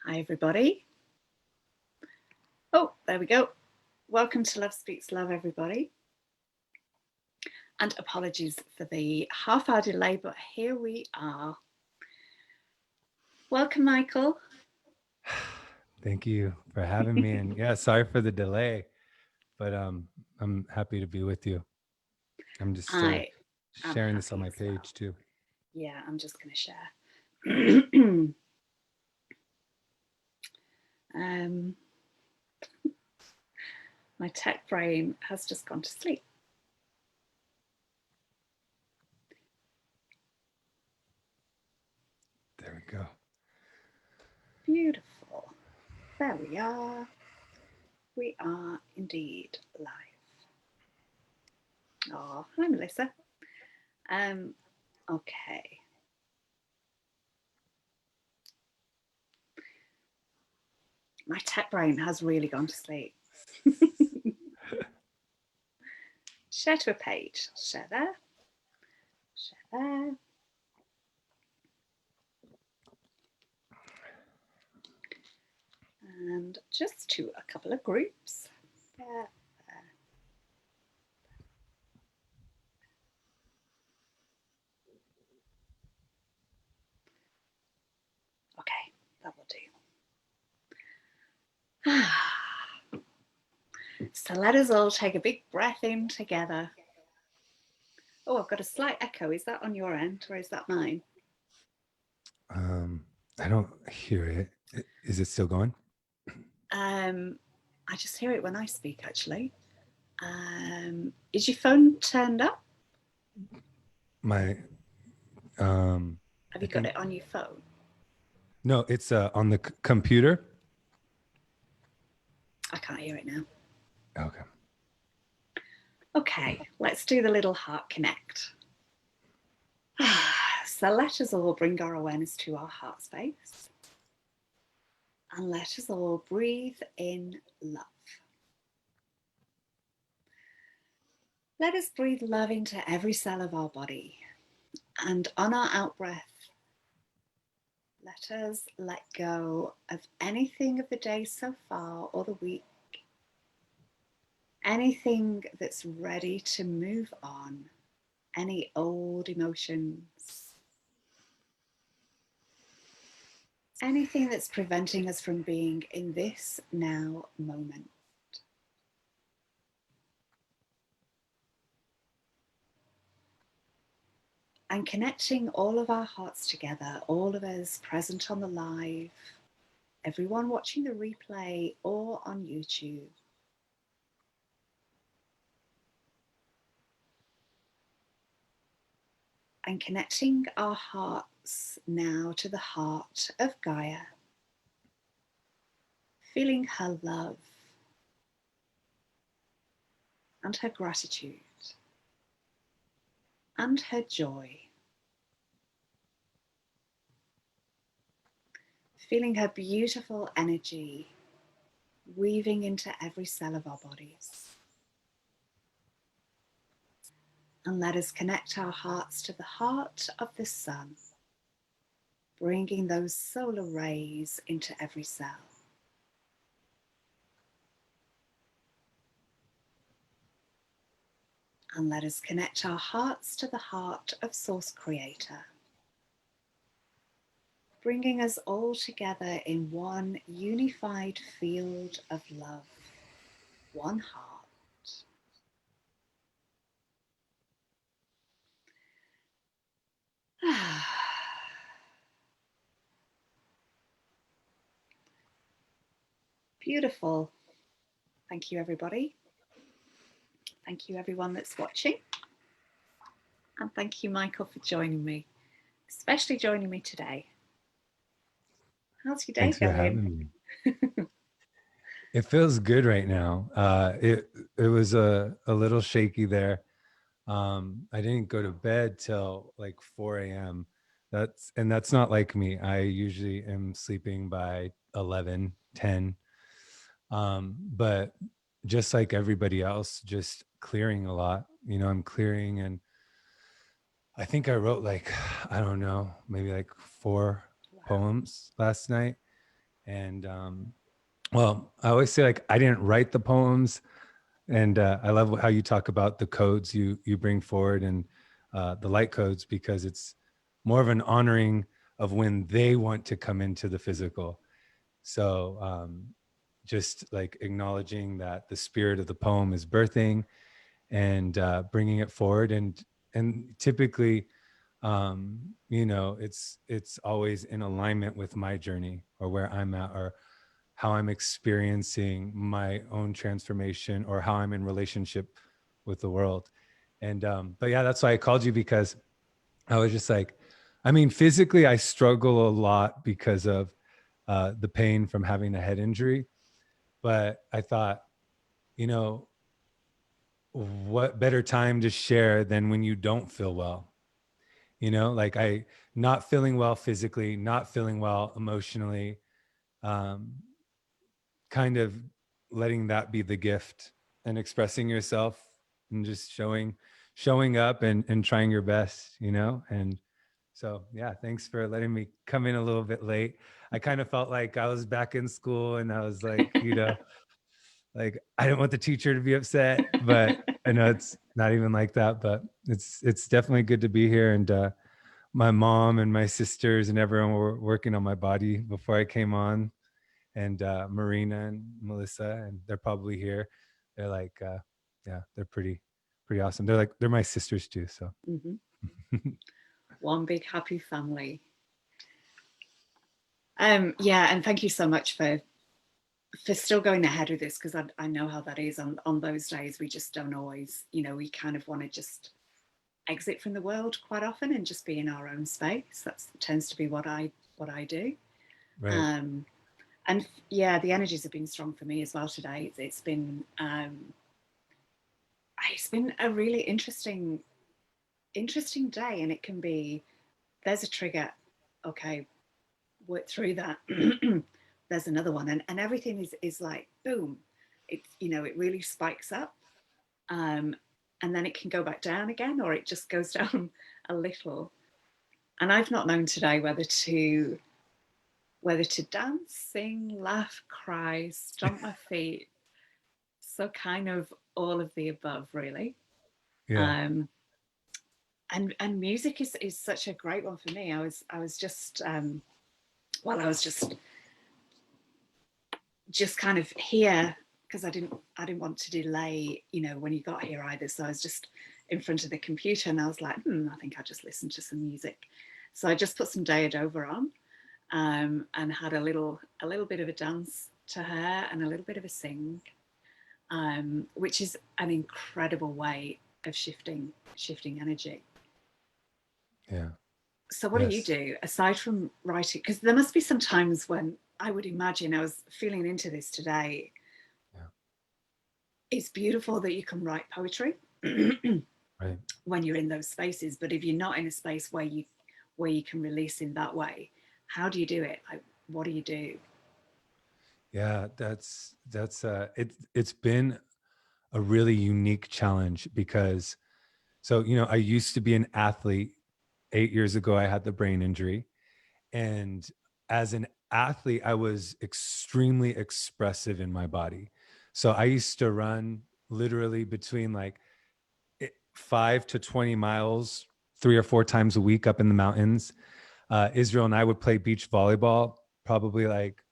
Hi, everybody. Oh, there we go. Welcome to Love Speaks Love, everybody. And apologies for the half-hour delay, but here we are. Welcome, Michael. Thank you for having me. And yeah, sorry for the delay, but I'm happy to be with you. I'm just I'm sharing this on happy my as well. page too. Yeah, I'm just going to share. My tech brain has just gone to sleep. There we go. Beautiful. There we are. We are indeed live. Oh, hi, Melissa. Okay. My tech brain has really gone to sleep. Share to a page. Share there. Share there. And just to a couple of groups. There. Okay, that will do. So let us all take a big breath in together. Oh, I've got a slight echo. Is that on your end or is that mine? I don't hear it. Is it still going? I just hear it when I speak, actually. Is your phone turned up? My Have I you got think it on your phone? no, it's on the computer. I can't hear it now. Okay. Okay, let's do the little heart connect. So let us all bring our awareness to our heart space. And let us all breathe in love. Let us breathe love into every cell of our body. And on our out breath, let us let go of anything of the day so far or the week, anything that's ready to move on, any old emotions, anything that's preventing us from being in this now moment. And connecting all of our hearts together, all of us present on the live, everyone watching the replay or on YouTube. And connecting our hearts now to the heart of Gaia, feeling her love and her gratitude and her joy, feeling her beautiful energy weaving into every cell of our bodies. And let us connect our hearts to the heart of the sun, bringing those solar rays into every cell. And let us connect our hearts to the heart of Source Creator, bringing us all together in one unified field of love, one heart. Beautiful. Thank you, everybody. Thank you, everyone that's watching. And thank you, Michael, for joining me, especially joining me today. How's your day Thanks for going? having me. It feels good right now. It was a little shaky there. I didn't go to bed till like 4 a.m. That's not like me. I usually am sleeping by 11, 10. But just like everybody else, just clearing a lot. I'm clearing, and I think I wrote like, I don't know, maybe like 4 Wow. poems last night. And well, I always say, like, I didn't write the poems, and I love how you talk about the codes you bring forward, and the light codes, because it's more of an honoring of when they want to come into the physical. So just like acknowledging that the spirit of the poem is birthing, and bringing it forward, and typically, it's always in alignment with my journey, or where I'm at, or how I'm experiencing my own transformation, or how I'm in relationship with the world. And but yeah, that's why I called you, because I was just like, I mean, physically I struggle a lot because of the pain from having a head injury. But I thought, you know, what better time to share than when you don't feel well? Like, I not feeling well physically, not feeling well emotionally, um, kind of letting that be the gift, and expressing yourself, and just showing up, and trying your best, and so, yeah, thanks for letting me come in a little bit late. I kind of felt like I was back in school, and I was like, like, I didn't want the teacher to be upset, but I know it's not even like that. But it's definitely good to be here. And my mom and my sisters and everyone were working on my body before I came on, and Marina and Melissa, and they're probably here. They're like, yeah, they're pretty awesome. They're my sisters too. So Mhm. One big happy family. Yeah, and thank you so much for still going ahead with this, because I know how that is on those days. We just don't always, we kind of want to just exit from the world quite often and just be in our own space. That tends to be what I do. right, Um, and yeah, the energies have been strong for me as well today. It's been a really interesting day, and it can be, there's a trigger, okay, work through that. There's another one, and everything is like boom. It really spikes up, um, and then it can go back down again, or it just goes down a little. And I've not known today whether to dance, sing, laugh, cry, stomp my feet. So kind of all of the above, really. yeah, Um, and music is such a great one for me. I was just I was just kind of here because I didn't want to delay, when you got here either. So I was just in front of the computer, and I was like, I think I'll just listen to some music. So I just put some Deodova on, and had a little bit of a dance to her and a little bit of a sing, which is an incredible way of shifting energy. yeah, So what do you yes, do aside from writing? Because there must be some times when, I would imagine, I was feeling into this today, yeah, it's beautiful that you can write poetry right. when you're in those spaces, but if you're not in a space where you can release in that way, how do you do it? Like, what do you do? Yeah, that's it's been a really unique challenge, because so, I used to be an athlete. 8 years ago, I had the brain injury. And as an athlete, I was extremely expressive in my body. So I used to run literally between like 5 to 20 miles 3 or 4 times a week up in the mountains. Israel and I would play beach volleyball probably like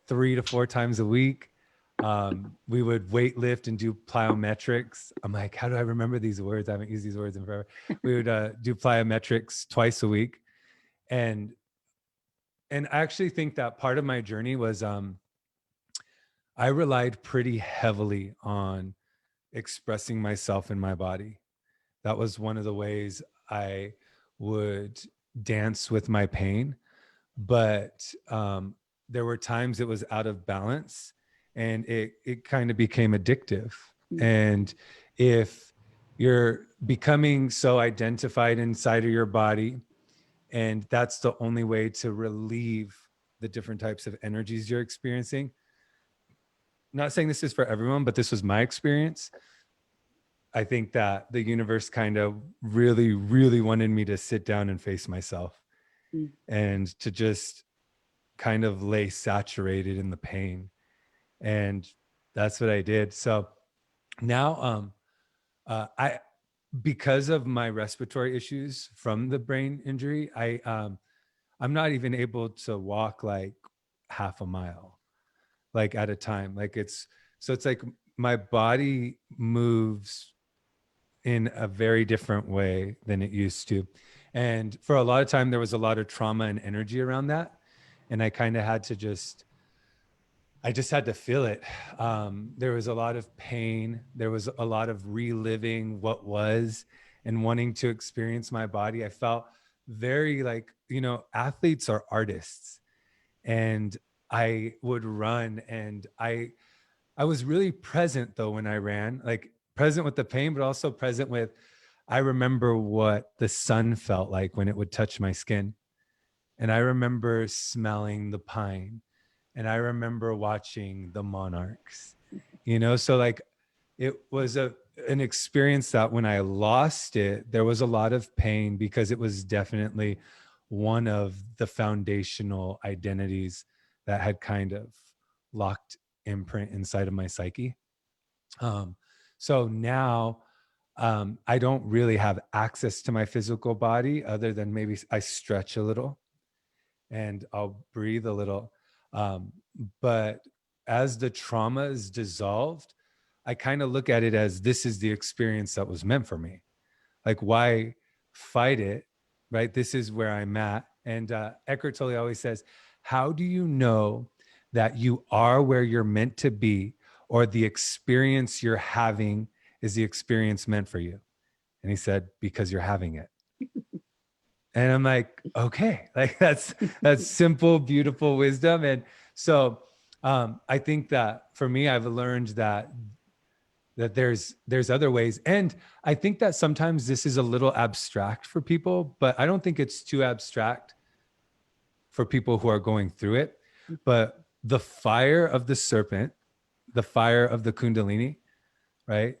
3 to 4 times a week. We would weight lift and do plyometrics. I'm like, how do I remember these words? I haven't used these words in forever. We would do plyometrics twice a week. And and I actually think that part of my journey was I relied pretty heavily on expressing myself in my body. That was one of the ways I would dance with my pain. But there were times it was out of balance, and it kind of became addictive. Mm, And if you're becoming so identified inside of your body, and that's the only way to relieve the different types of energies you're experiencing. Not saying this is for everyone, but this was my experience. I think that the universe kind of really, really wanted me to sit down and face myself, mm, and to just kind of lay saturated in the pain. And that's what I did. So now, I, because of my respiratory issues from the brain injury, I'm not even able to walk like half a mile, like at a time. Like it's like my body moves in a very different way than it used to. And for a lot of time, there was a lot of trauma and energy around that. And I kind of had to I just had to feel it. There was a lot of pain. There was a lot of reliving what was and wanting to experience my body. I felt very like, athletes are artists. And I would run, and I was really present though when I ran, like present with the pain, but also present with, I remember what the sun felt like when it would touch my skin. And I remember smelling the pine, and I remember watching the monarchs, so like it was an experience that when I lost it, there was a lot of pain because it was definitely one of the foundational identities that had kind of locked imprint inside of my psyche. Um, so now I don't really have access to my physical body other than maybe I stretch a little and I'll breathe a little. Um, but as the trauma is dissolved, I kind of look at it as this is the experience that was meant for me. Like, why fight it? Right? This is where I'm at. And Eckhart Tolle always says, how do you know that you are where you're meant to be, or the experience you're having is the experience meant for you? And he said, because you're having it. And I'm like, okay, like that's simple, beautiful wisdom. And so I think that for me, I've learned that there's other ways. And I think that sometimes this is a little abstract for people, but I don't think it's too abstract for people who are going through it. But the fire of the serpent, the fire of the Kundalini, right?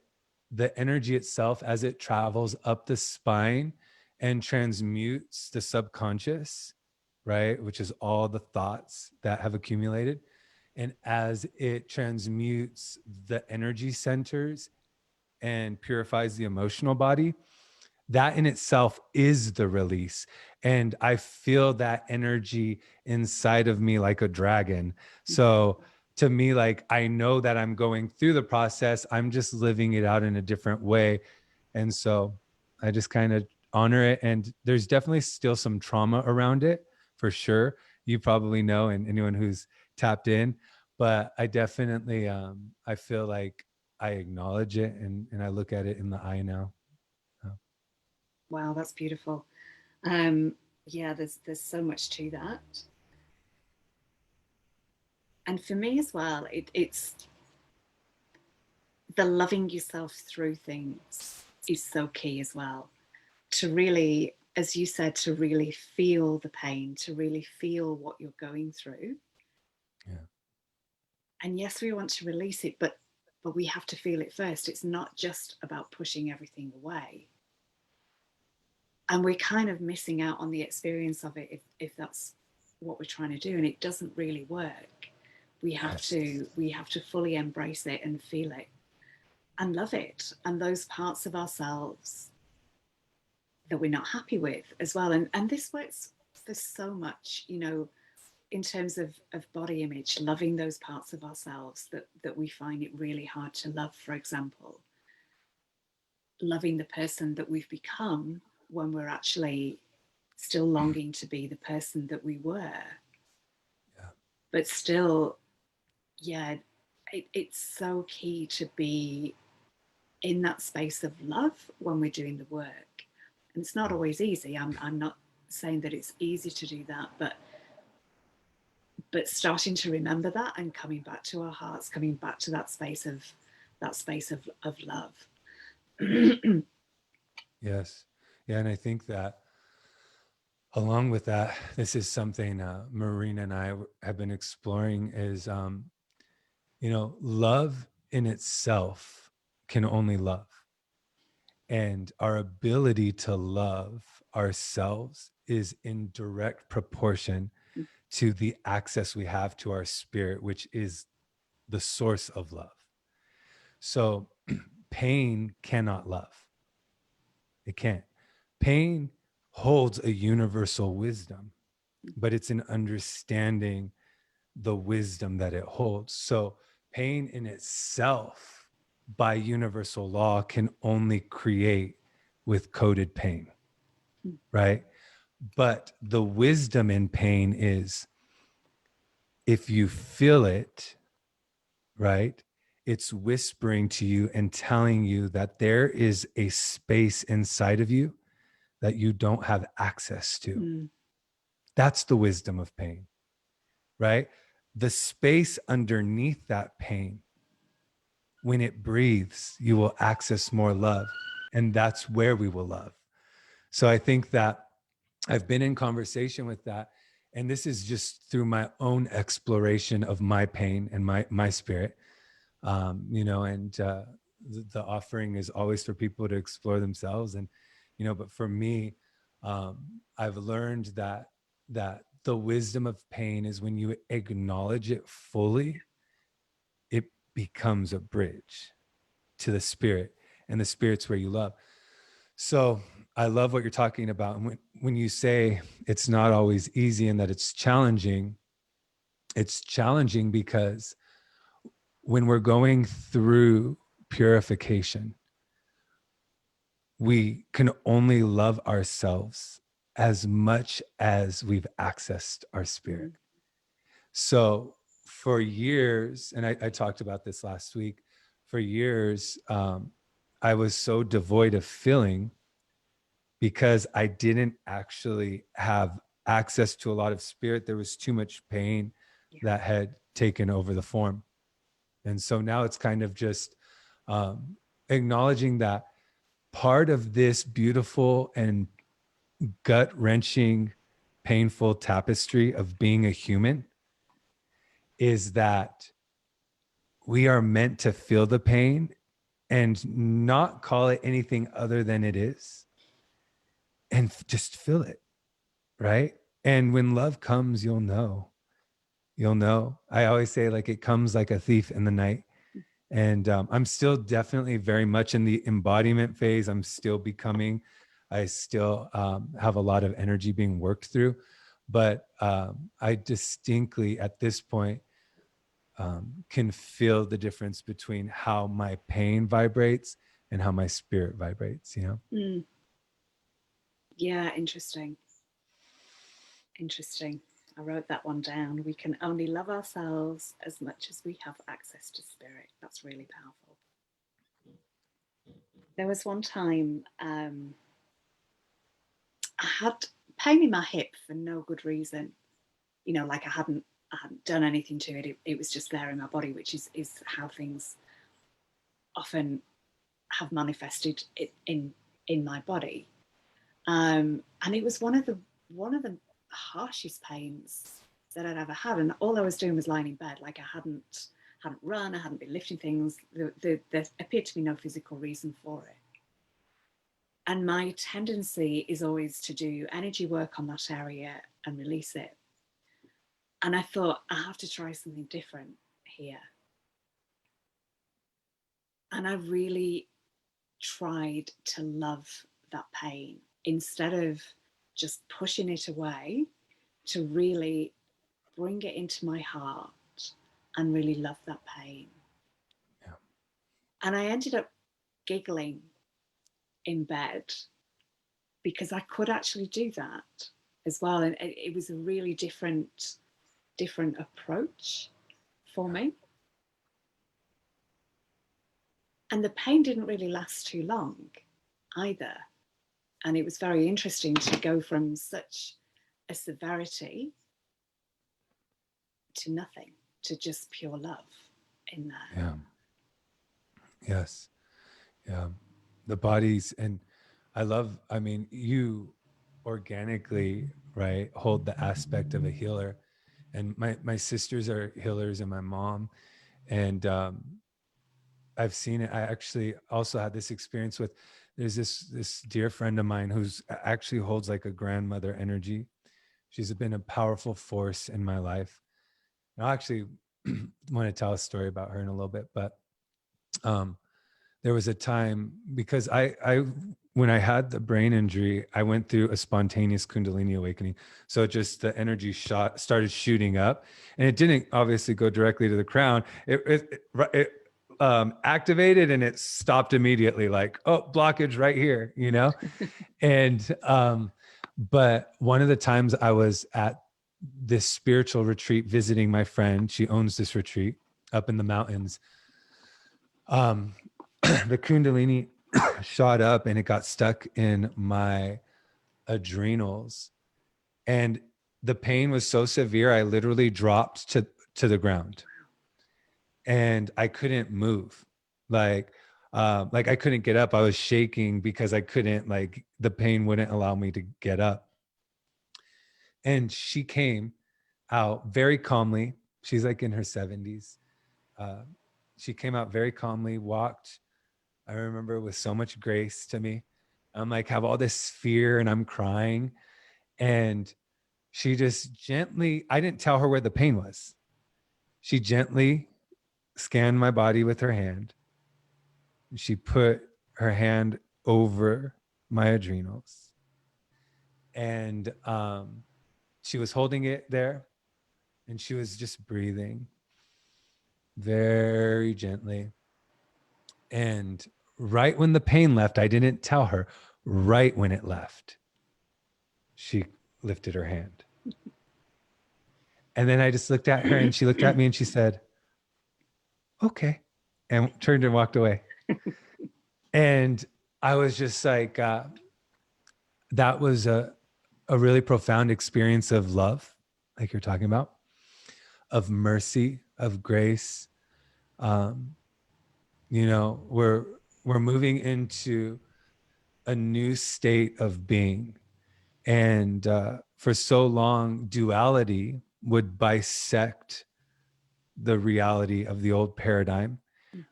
The energy itself as it travels up the spine and transmutes the subconscious, right? Which is all the thoughts that have accumulated. And as it transmutes the energy centers and purifies the emotional body, that in itself is the release. And I feel that energy inside of me like a dragon. So to me, like, I know that I'm going through the process. I'm just living it out in a different way. And so I just kind of honor it. And there's definitely still some trauma around it for sure. You probably know, and anyone who's tapped in, but I definitely, I feel like I acknowledge it, and I look at it in the eye now. Wow, that's beautiful. Yeah, there's so much to that. And for me as well, it's the loving yourself through things is so key as well. To really, as you said, to really feel the pain, to really feel what you're going through. Yeah. And yes, we want to release it, but we have to feel it first. It's not just about pushing everything away. And we're kind of missing out on the experience of it if that's what we're trying to do, and it doesn't really work. Yes. We have to fully embrace it and feel it and love it, and those parts of ourselves that we're not happy with as well. And this works for so much, in terms of body image, loving those parts of ourselves that we find it really hard to love. For example, loving the person that we've become when we're actually still longing to be the person that we were. Yeah. But still, yeah, it's so key to be in that space of love when we're doing the work. And it's not always easy. I'm not saying that it's easy to do that, but starting to remember that and coming back to our hearts, coming back to that space of love. Yes. Yeah. And I think that along with that, this is something Marina and I have been exploring is, love in itself can only love. And our ability to love ourselves is in direct proportion to the access we have to our spirit, which is the source of love. So pain cannot love. It can't. Pain holds a universal wisdom, but it's an understanding the wisdom that it holds. So pain in itself, by universal law, can only create with coded pain, right? But the wisdom in pain is, if you feel it, right, it's whispering to you and telling you that there is a space inside of you that you don't have access to. That's the wisdom of pain, right? The space underneath that pain, when it breathes, you will access more love. And that's where we will love. So I think that I've been in conversation with that. And this is just through my own exploration of my pain and my spirit, and the offering is always for people to explore themselves. And, but for me, I've learned that the wisdom of pain is when you acknowledge it fully, it becomes a bridge to the spirit, and the spirit's where you love. So I love what you're talking about. And when you say it's not always easy and that it's challenging because when we're going through purification, we can only love ourselves as much as we've accessed our spirit. So for years, and I talked about this last week, for years, I was so devoid of feeling because I didn't actually have access to a lot of spirit. There was too much pain that had taken over the form. And so now it's kind of just acknowledging that part of this beautiful and gut-wrenching, painful tapestry of being a human is that we are meant to feel the pain and not call it anything other than it is, and just feel it, right? And when love comes, you'll know. I always say, like, it comes like a thief in the night. And I'm still definitely very much in the embodiment phase. I'm still becoming. I still have a lot of energy being worked through, but I distinctly at this point can feel the difference between how my pain vibrates and how my spirit vibrates. Yeah, interesting. I wrote that one down. We can only love ourselves as much as we have access to spirit. That's really powerful. There was one time I had pain in my hip for no good reason. Like I hadn't done anything to it. It was just there in my body, which is how things often have manifested in my body. And it was one of the harshest pains that I'd ever had. And all I was doing was lying in bed. Like I hadn't run, I hadn't been lifting things. There appeared to be no physical reason for it. And my tendency is always to do energy work on that area and release it. And I thought, I have to try something different here. And I really tried to love that pain instead of just pushing it away, to really bring it into my heart and really love that pain. Yeah. And I ended up giggling in bed because I could actually do that as well. And it was a really different approach for me. And the pain didn't really last too long either. And it was very interesting to go from such a severity to nothing, to just pure love in there. Yeah. Yes. Yeah. The bodies. And I mean, you organically, right, hold the aspect of a healer. And my sisters are healers, and my mom. And I've seen it. I actually also had this experience with, there's this dear friend of mine who's actually holds like a grandmother energy. She's been a powerful force in my life. And I'll actually want to tell a story about her in a little bit, but um, there was a time because I when I had the brain injury, I went through a spontaneous Kundalini awakening. So just the energy started shooting up, and it didn't obviously go directly to the crown. It activated and it stopped immediately, like, oh, blockage right here, you know. And but one of the times I was at this spiritual retreat visiting my friend, she owns this retreat up in the mountains. Um, the Kundalini shot up and it got stuck in my adrenals, and the pain was so severe I literally dropped to the ground, and I couldn't move. Like I couldn't get up. I was shaking because I couldn't, like, the pain wouldn't allow me to get up. And she came out very calmly. She's like in her 70s. Uh, she came out very calmly, walked, I remember, with so much grace to me. I'm like, have all this fear and I'm crying. And she just gently, I didn't tell her where the pain was. She gently scanned my body with her hand. She put her hand over my adrenals. And she was holding it there, and she was just breathing very gently. And right when the pain left, I didn't tell her, right when it left, she lifted her hand. And then I just looked at her and she looked at me and she said, okay, and turned and walked away. And I was just like, that was a really profound experience of love, like you're talking about, of mercy, of grace. Um, you know, we're moving into a new state of being. And for so long, duality would bisect the reality of the old paradigm,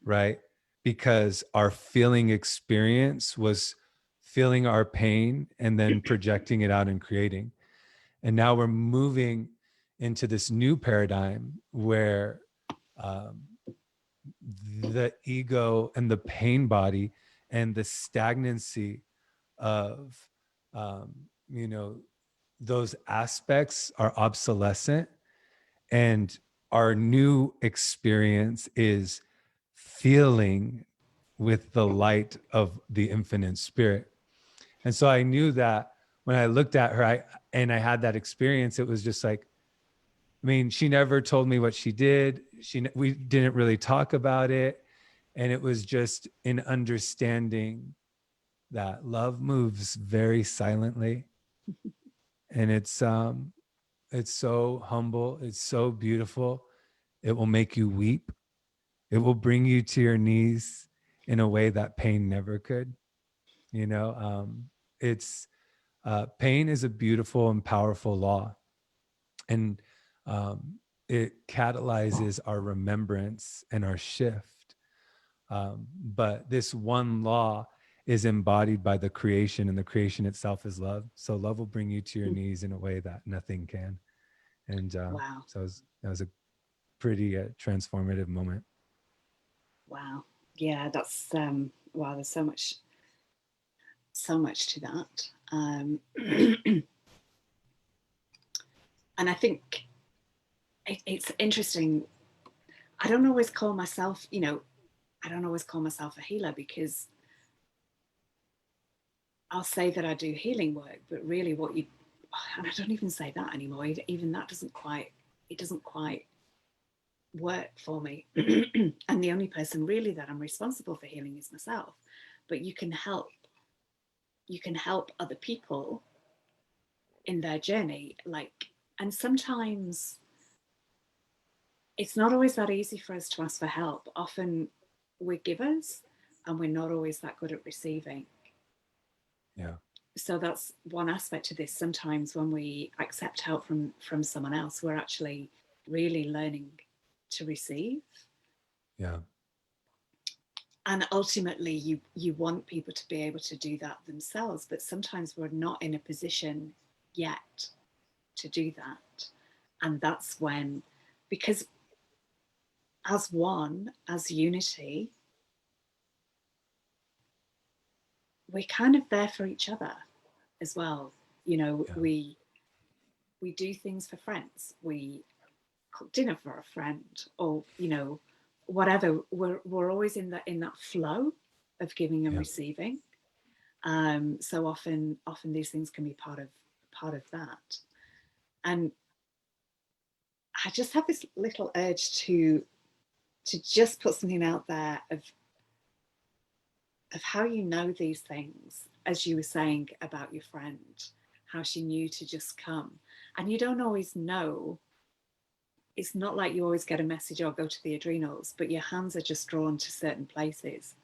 right? Because our feeling experience was feeling our pain and then projecting it out and creating. And now we're moving into this new paradigm where um, the ego and the pain body and the stagnancy of, um, you know, those aspects are obsolescent, and our new experience is feeling with the light of the infinite spirit. And so I knew that when I looked at her, I had that experience, it was just like, I mean, she never told me what she did. We didn't really talk about it. And it was just in understanding that love moves very silently. And it's so humble. It's so beautiful. It will make you weep. It will bring you to your knees in a way that pain never could. You know, it's pain is a beautiful and powerful law, and it catalyzes our remembrance and our shift. But this one law is embodied by the creation, and the creation itself is love. So love will bring you to your knees in a way that nothing can. And Wow. so that was a pretty transformative moment. Wow. Yeah, that's wow, there's so much to that. And I think it's interesting. I don't always call myself, I don't always call myself a healer, because I'll say that I do healing work, but really and I don't even say that anymore. Even that it doesn't quite work for me. And the only person really that I'm responsible for healing is myself. But you can help other people in their journey. And sometimes it's not always that easy for us to ask for help. Often we're givers and we're not always that good at receiving. Yeah. So that's one aspect to this. Sometimes when we accept help from someone else, we're actually really learning to receive. Yeah. And ultimately you want people to be able to do that themselves, but sometimes we're not in a position yet to do that. And that's when, because as one, as unity, we're kind of there for each other as well. You know, Yeah. we do things for friends. We cook dinner for a friend, or you know, whatever. We're always in that flow of giving and Yeah. receiving. So often these things can be part of that. And I just have this little urge to just put something out there of how you know these things, as you were saying about your friend, how she knew to just come. And you don't always know. It's not like you always get a message or go to the adrenals, but your hands are just drawn to certain places.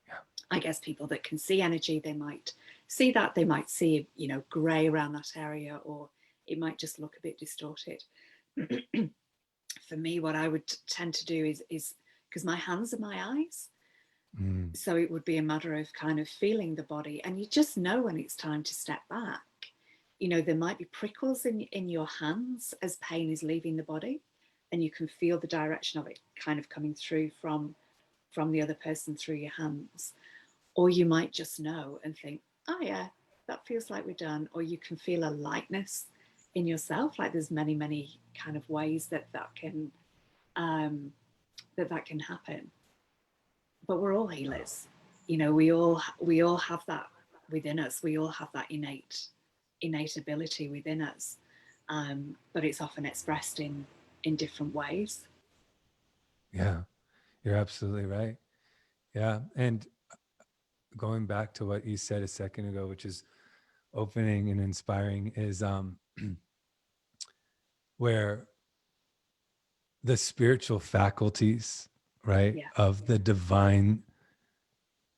Yeah. I guess people that can see energy, they might see that, they might see, you know, grey around that area, or it might just look a bit distorted. For me, what I would tend to do is because my hands are my eyes, Mm. so it would be a matter of kind of feeling the body, and you just know when it's time to step back. You know, there might be prickles in your hands as pain is leaving the body, and you can feel the direction of it kind of coming through from the other person through your hands. Or you might just know and think, oh yeah, that feels like we're done. Or you can feel a lightness in yourself. Like there's many kind of ways that can um, that can happen. But we're all healers. You know, we all have that within us. We all have that innate ability within us. But it's often expressed in different ways. Yeah. You're absolutely right. Yeah. And going back to what you said a second ago, which is opening and inspiring, is where the spiritual faculties, right, Yeah, of the divine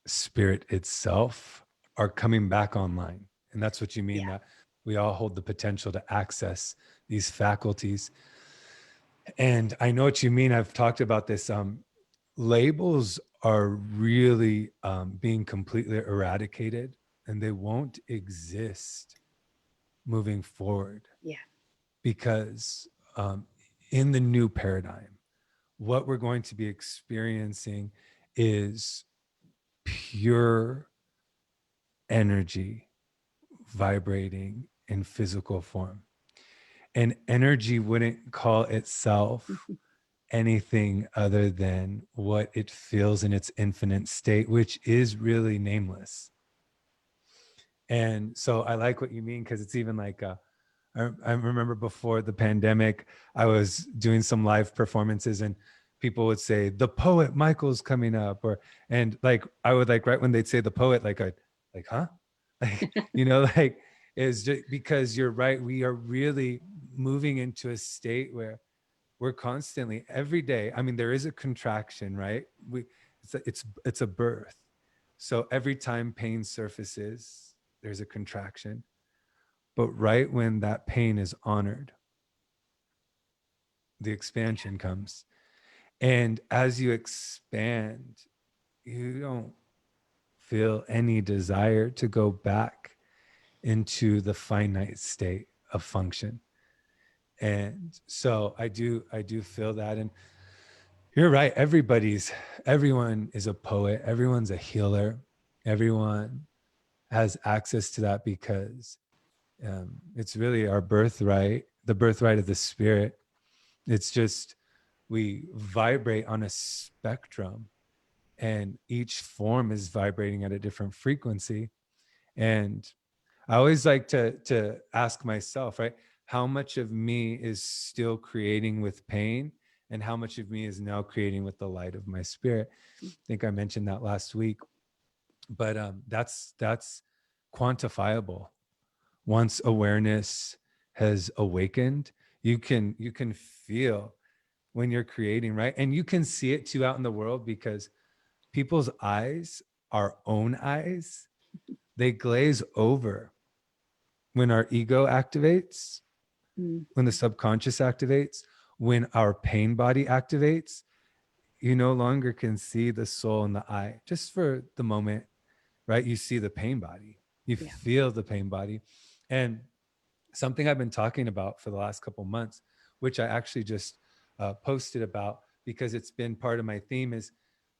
spirit itself are coming back online. And that's what you mean, yeah, that we all hold the potential to access these faculties. And I know what you mean. I've talked about this. Labels are really being completely eradicated, and they won't exist moving forward, yeah, because in the new paradigm, what we're going to be experiencing is pure energy vibrating in physical form. And energy wouldn't call itself anything other than what it feels in its infinite state, which is really nameless. And so I like what you mean, because it's even like I remember before the pandemic, I was doing some live performances, and people would say, "The poet Michael's coming up," or, and like I would, like, right when they'd say the poet, like I like, huh? Like, you know, like, is just because you're right. We are really moving into a state where we're constantly, every day. I mean, there is a contraction, right? It's a birth. So every time pain surfaces, there's a contraction. But right when that pain is honored, the expansion comes. And as you expand, you don't feel any desire to go back into the finite state of function. And so I do feel that. And you're right. Everyone is a poet. Everyone's a healer. Everyone has access to that, because it's really our birthright, the birthright of the spirit. It's just, we vibrate on a spectrum, and each form is vibrating at a different frequency. And I always like to ask myself, right, how much of me is still creating with pain, and how much of me is now creating with the light of my spirit? I think I mentioned that last week, but that's quantifiable. Once awareness has awakened, you can feel when you're creating, right? And you can see it too out in the world, because people's eyes, our own eyes, they glaze over when our ego activates, mm, when the subconscious activates, when our pain body activates. You no longer can see the soul in the eye, just for the moment, right? You see the pain body, you yeah, feel the pain body. And something I've been talking about for the last couple months, which I actually just posted about because it's been part of my theme, is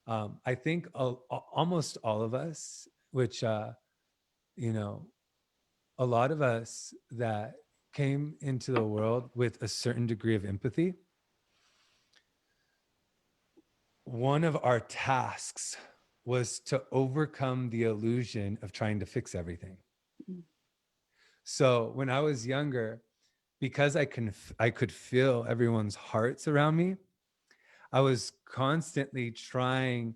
I think almost all of us, which, you know, a lot of us that came into the world with a certain degree of empathy, one of our tasks was to overcome the illusion of trying to fix everything. Mm. So when I was younger, because I could feel everyone's hearts around me, I was constantly trying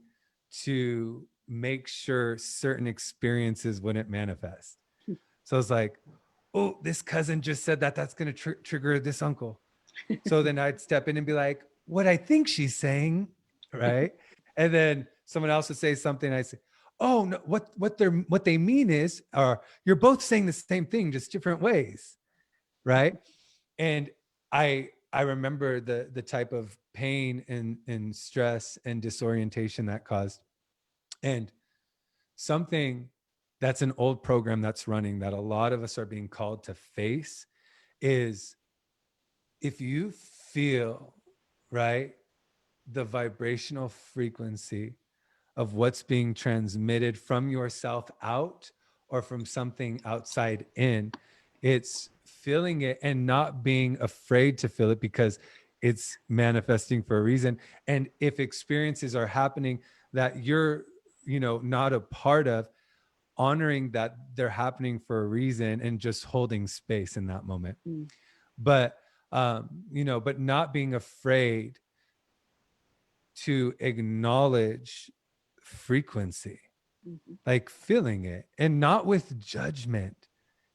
to make sure certain experiences wouldn't manifest. So I was like, oh, this cousin just said that that's going to trigger this uncle. So then I'd step in and be like, what I think she's saying, right? And then someone else would say something. I say, oh no, what they mean is, or you're both saying the same thing, just different ways, right? And I remember the type of pain and stress and disorientation that caused. And something that's an old program that's running that a lot of us are being called to face is, if you feel, right, the vibrational frequency of what's being transmitted from yourself out or from something outside in, it's feeling it and not being afraid to feel it because it's manifesting for a reason. And if experiences are happening that you're, not a part of, honoring that they're happening for a reason and just holding space in that moment. Mm. But but not being afraid to acknowledge frequency, Mm-hmm. like feeling it, and not with judgment.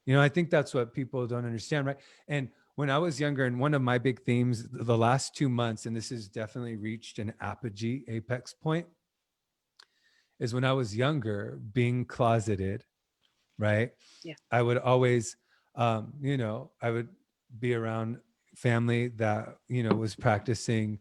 I think that's what people don't understand, right? And when I was younger, and one of my big themes the last 2 months, and this has definitely reached an apogee apex point, is when I was younger, being closeted, right? Yeah. I would always, I would be around family that, was practicing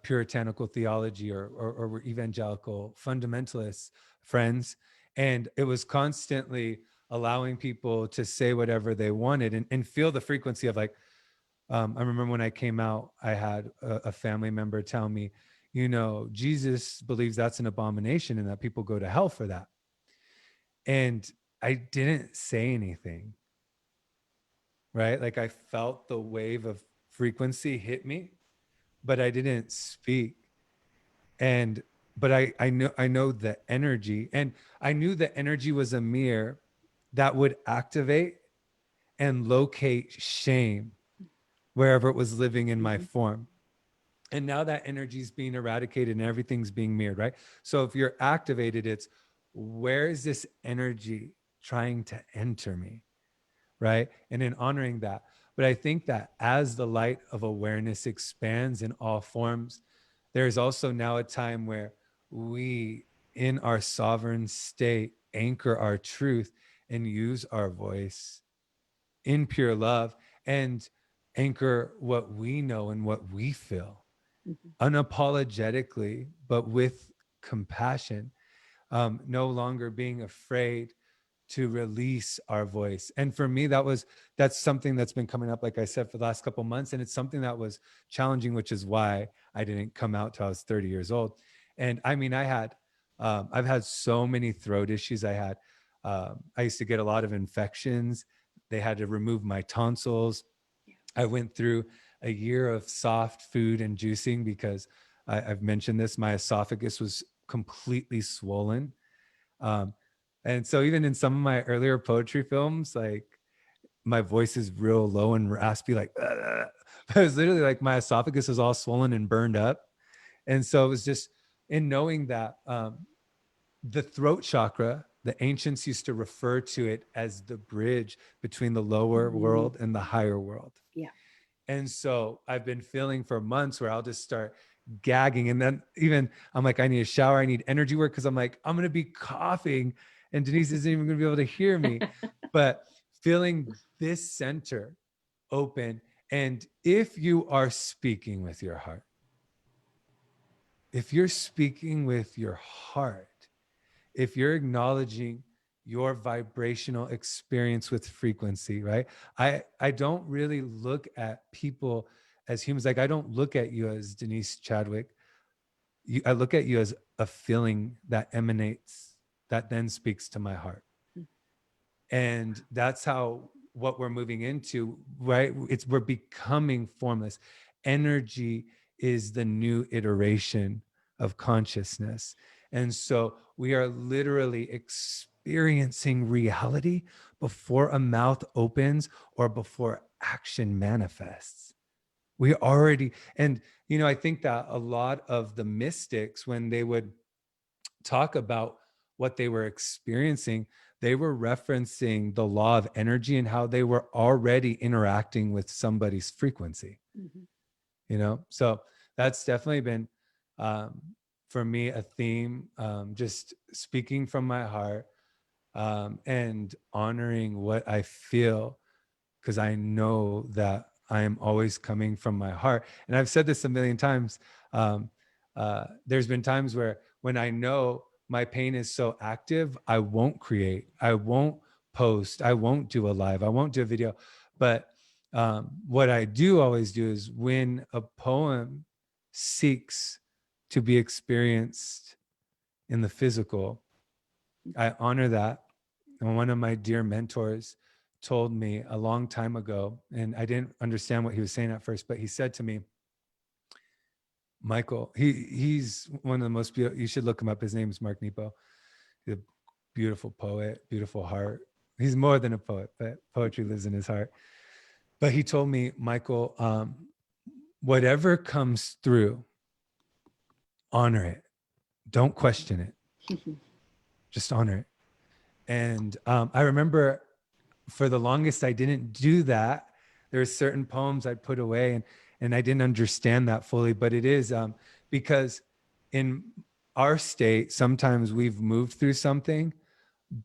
puritanical theology, or were evangelical fundamentalists, friends. And it was constantly allowing people to say whatever they wanted, and feel the frequency of, like, I remember when I came out, I had a family member tell me, Jesus believes that's an abomination and that people go to hell for that. And I didn't say anything, right? Like, I felt the wave of frequency hit me, but I didn't speak. And but I know the energy, and I knew the energy was a mirror that would activate and locate shame wherever it was living in my Mm-hmm. form. And now that energy is being eradicated and everything's being mirrored, right? So if you're activated, it's, where is this energy trying to enter me? Right? And in honoring that. But I think that as the light of awareness expands in all forms, there's also now a time where we, in our sovereign state, anchor our truth and use our voice in pure love, and anchor what we know and what we feel Mm-hmm. unapologetically, but with compassion, no longer being afraid to release our voice. And for me, that's something that's been coming up, like I said, for the last couple of months. And it's something that was challenging, which is why I didn't come out till I was 30 years old. And I mean, I've had so many throat issues. I used to get a lot of infections. They had to remove my tonsils. Yeah. I went through a year of soft food and juicing because I've mentioned this, my esophagus was completely swollen. Um, and so even in some of my earlier poetry films, like, my voice is real low and raspy, like, but it was literally like my esophagus is all swollen and burned up. And so it was just in knowing that the throat chakra, the ancients used to refer to it as the bridge between the lower Mm. world and the higher world. Yeah. And so I've been feeling for months where I'll just start gagging. And then even I'm like, I need a shower. I need energy work. Cause I'm like, I'm going to be coughing and Denise isn't even going to be able to hear me. But feeling this center open. And if you are speaking with your heart, if you're speaking with your heart, if you're acknowledging your vibrational experience with frequency, right? I don't really look at people as humans. Like, I don't look at you as Denise Chadwick. I look at you as a feeling that emanates, that then speaks to my heart. And that's how, what we're moving into, right? We're becoming formless. Energy is the new iteration of consciousness. And so we are literally experiencing reality before a mouth opens or before action manifests. We already, and I think that a lot of the mystics, when they would talk about what they were experiencing, they were referencing the law of energy and how they were already interacting with somebody's frequency. So that's definitely been, for me, a theme, just speaking from my heart, and honoring what I feel, because I know that I am always coming from my heart. And I've said this a million times. There's been times where, when I know my pain is so active, I won't create, I won't post, I won't do a live, I won't do a video. But what I do always do is, when a poem seeks to be experienced in the physical, I honor that. And one of my dear mentors told me a long time ago, and I didn't understand what he was saying at first, but he said to me, Michael, he's one of the most beautiful, you should look him up. His name is Mark Nepo. He's a beautiful poet, beautiful heart. He's more than a poet, but poetry lives in his heart. But he told me, Michael, whatever comes through, honor it. Don't question it. Just honor it. And I remember, for the longest, I didn't do that. There were certain poems I'd put away, and I didn't understand that fully. But it is because in our state, sometimes we've moved through something,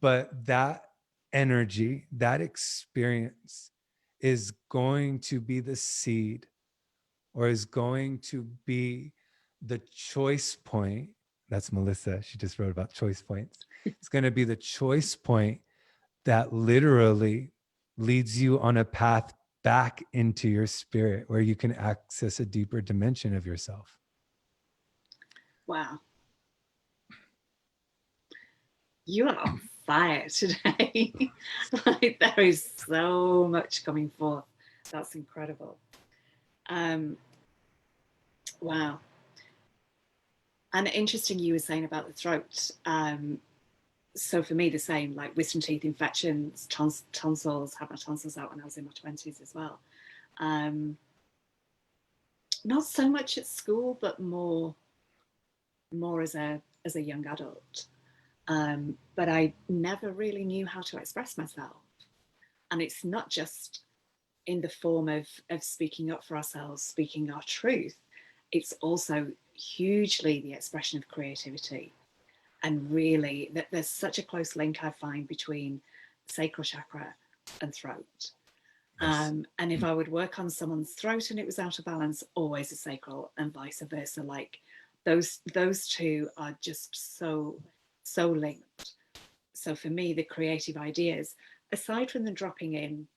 but that energy, that experience is going to be the seed, or is going to be the choice point. That's Melissa. She just wrote about choice points. It's going to be the choice point that literally leads you on a path back into your spirit, where you can access a deeper dimension of yourself. Wow. You are on fire today. Like, there is so much coming forth. That's incredible. Wow. And interesting, you were saying about the throat. So for me, the same, like wisdom teeth infections, tonsils, had my tonsils out when I was in my 20s as well. Not so much at school, but more as a young adult. But I never really knew how to express myself. And it's not just in the form of speaking up for ourselves, speaking our truth. It's also hugely the expression of creativity. And really, that there's such a close link I find between sacral chakra and throat. Yes. And if I would work on someone's throat and it was out of balance, always a sacral, and vice versa. Like, those two are just so linked. So for me, the creative ideas, aside from them dropping in,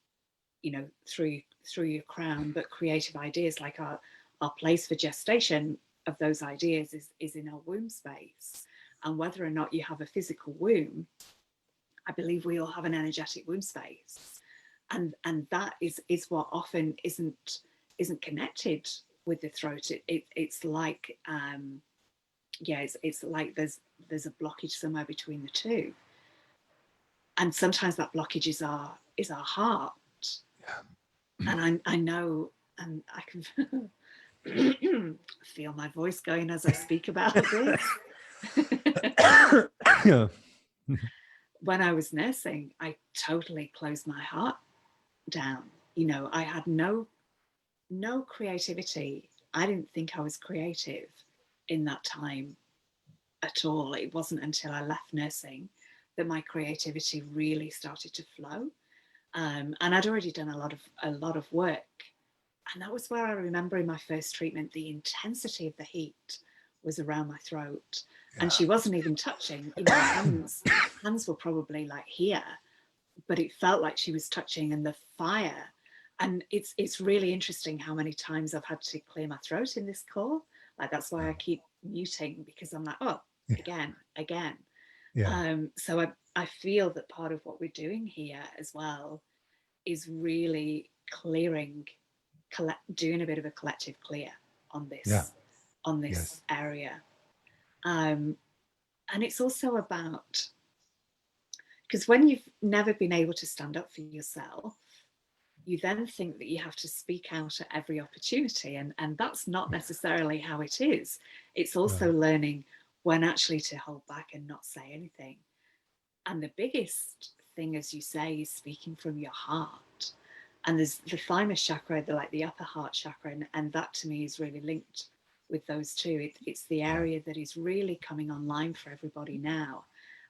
through your crown, but creative ideas, like our place for gestation of those ideas is in our womb space. And whether or not you have a physical womb, I believe we all have an energetic womb space, and that is what often isn't connected with the throat. It's like it's like there's a blockage somewhere between the two, and sometimes that blockage is our heart. Yeah. And I know, and I can feel my voice going as I speak about this. When I was nursing, I totally closed my heart down. I had no creativity. I didn't think I was creative in that time at all. It wasn't until I left nursing that my creativity really started to flow. And I'd already done a lot of work. And that was where I remember in my first treatment, the intensity of the heat was around my throat, and Yeah. she wasn't even touching. You know, hands were probably like here, but it felt like she was touching, and the fire. And it's really interesting how many times I've had to clear my throat in this call. Like that's why I keep muting, because I'm like, oh, Yeah. again. Yeah. So I feel that part of what we're doing here as well is really clearing, doing a bit of a collective clear on Yeah. this Yes. area. Um, and it's also about, because when you've never been able to stand up for yourself, you then think that you have to speak out at every opportunity, and that's not necessarily how it is. It's also Right. learning when actually to hold back and not say anything. And the biggest thing, as you say, is speaking from your heart. And there's the thymus chakra, the upper heart chakra, and that to me is really linked with those two. It's the Yeah. area that is really coming online for everybody now,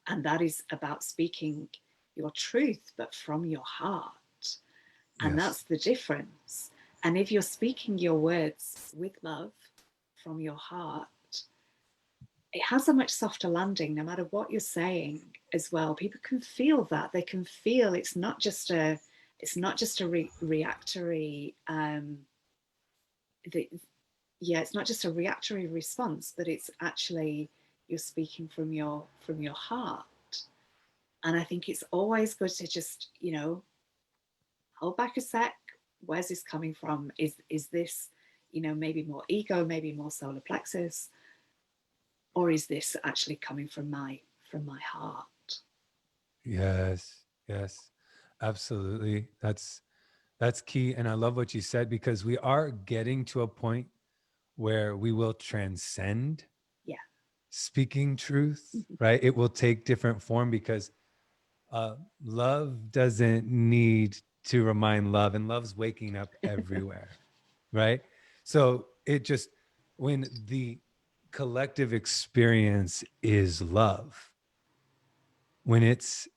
and that is about speaking your truth, but from your heart. And Yes. that's the difference. And if you're speaking your words with love from your heart, it has a much softer landing no matter what you're saying as well. People can feel that. They can feel it's not just a reactory the, yeah, it's not just a reactory response, but it's actually you're speaking from your heart. And I think it's always good to just, hold back a sec. Where's this coming from? Is this, maybe more ego, maybe more solar plexus, or is this actually coming from my heart? Yes. Yes. Absolutely. That's key. And I love what you said, because we are getting to a point where we will transcend Yeah. speaking truth, right? It will take different form, because love doesn't need to remind love, and love's waking up everywhere, right? So it just, when the collective experience is love, when it's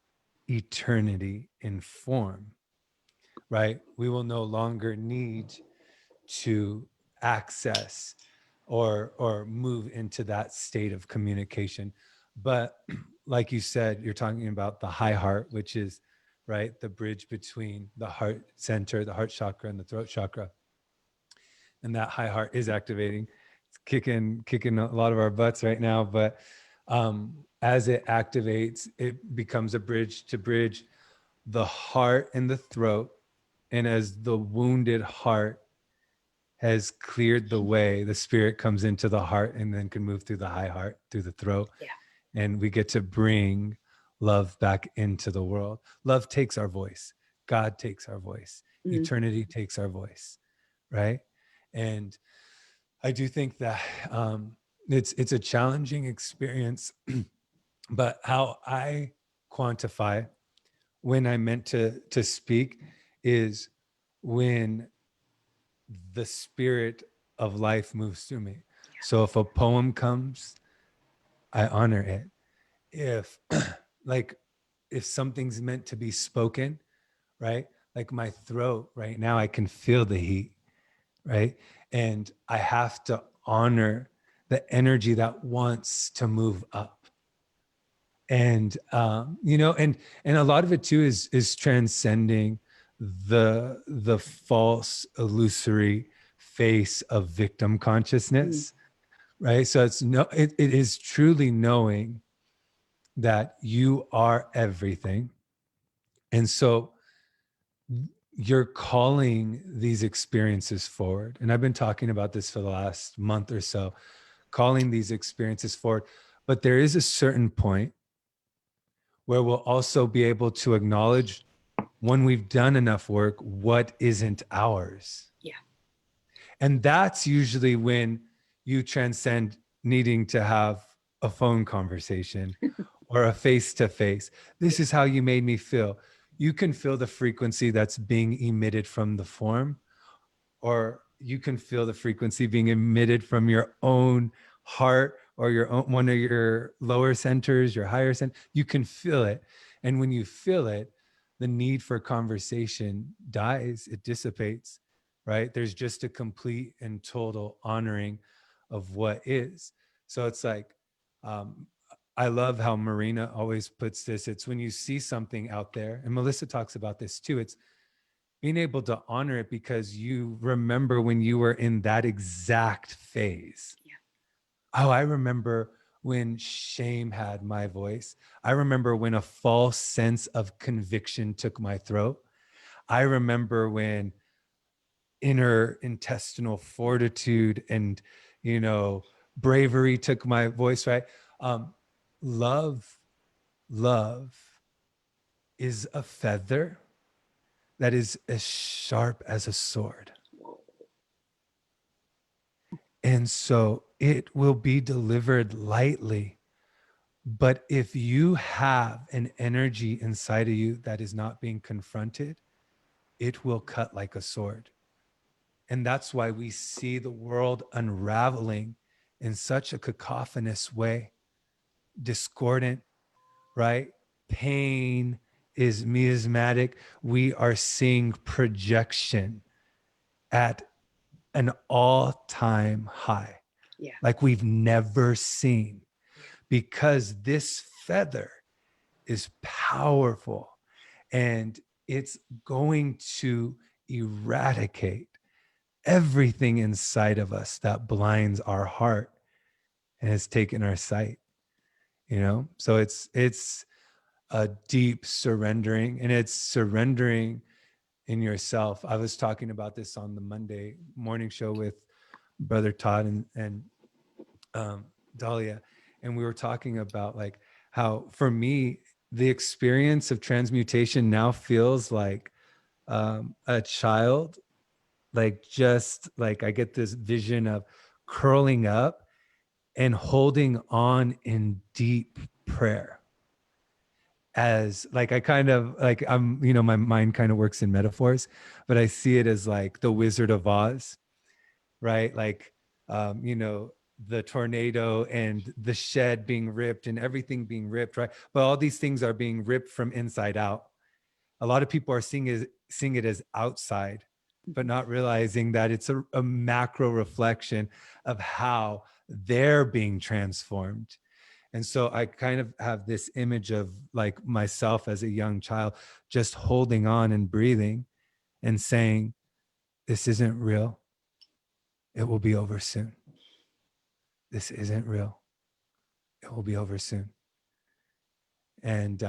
eternity in form, right? We will no longer need to access or move into that state of communication. But like you said, you're talking about the high heart, which is, right, the bridge between the heart center, the heart chakra, and the throat chakra. And that high heart is activating. It's kicking a lot of our butts right now. But as it activates, it becomes a bridge to bridge the heart and the throat. And as the wounded heart has cleared the way, the spirit comes into the heart and then can move through the high heart, through the throat. Yeah. And we get to bring love back into the world. Love takes our voice. God takes our voice. Mm. Eternity takes our voice, right? And I do think that it's a challenging experience, but how I quantify when I meant to speak is when the spirit of life moves through me. So if a poem comes, I honor it. If like if something's meant to be spoken, right? Like my throat right now, I can feel the heat, right? And I have to honor the energy that wants to move up. And and a lot of it too is transcending the false illusory face of victim Mm. consciousness, right? So it is truly knowing that you are everything. And so you're calling these experiences forward. And I've been talking about this for the last month or so, calling these experiences forward. But there is a certain point where we'll also be able to acknowledge, when we've done enough work, what isn't ours. Yeah. And that's usually when you transcend needing to have a phone conversation or a face to face. This Yeah. is how you made me feel. You can feel the frequency that's being emitted from the form, or you can feel the frequency being emitted from your own heart, or your own, one of your lower centers, your higher center. You can feel it. And when you feel it, the need for conversation dies, it dissipates, right? There's just a complete and total honoring of what is. So it's like, um, I love how Marina always puts this. It's when you see something out there, and Melissa talks about this too. It's being able to honor it because you remember when you were in that exact phase. Yeah. Oh, I remember when shame had my voice. I remember when a false sense of conviction took my throat. I remember when inner intestinal fortitude and, bravery took my voice, right? Um, love, love is a feather that is as sharp as a sword. Whoa. And so it will be delivered lightly. But if you have an energy inside of you that is not being confronted, it will cut like a sword. And that's why we see the world unraveling in such a cacophonous way, discordant, right? Pain is miasmatic. We are seeing projection at an all-time high, Yeah. like we've never seen, Yeah. because this feather is powerful and it's going to eradicate everything inside of us that blinds our heart and has taken our sight. So it's a deep surrendering, and it's surrendering in yourself. I was talking about this on the Monday morning show with brother Todd and um, Dahlia, and we were talking about like how for me the experience of transmutation now feels like a child, like just like I get this vision of curling up and holding on in deep prayer, as like I kind of like my mind kind of works in metaphors, but I see it as like the Wizard of Oz, right? Like, the tornado and the shed being ripped and everything being ripped, right? But all these things are being ripped from inside out. A lot of people are seeing it as outside, but not realizing that it's a macro reflection of how they're being transformed. And so I kind of have this image of like myself as a young child, just holding on and breathing and saying, this isn't real. It will be over soon. This isn't real. It will be over soon. And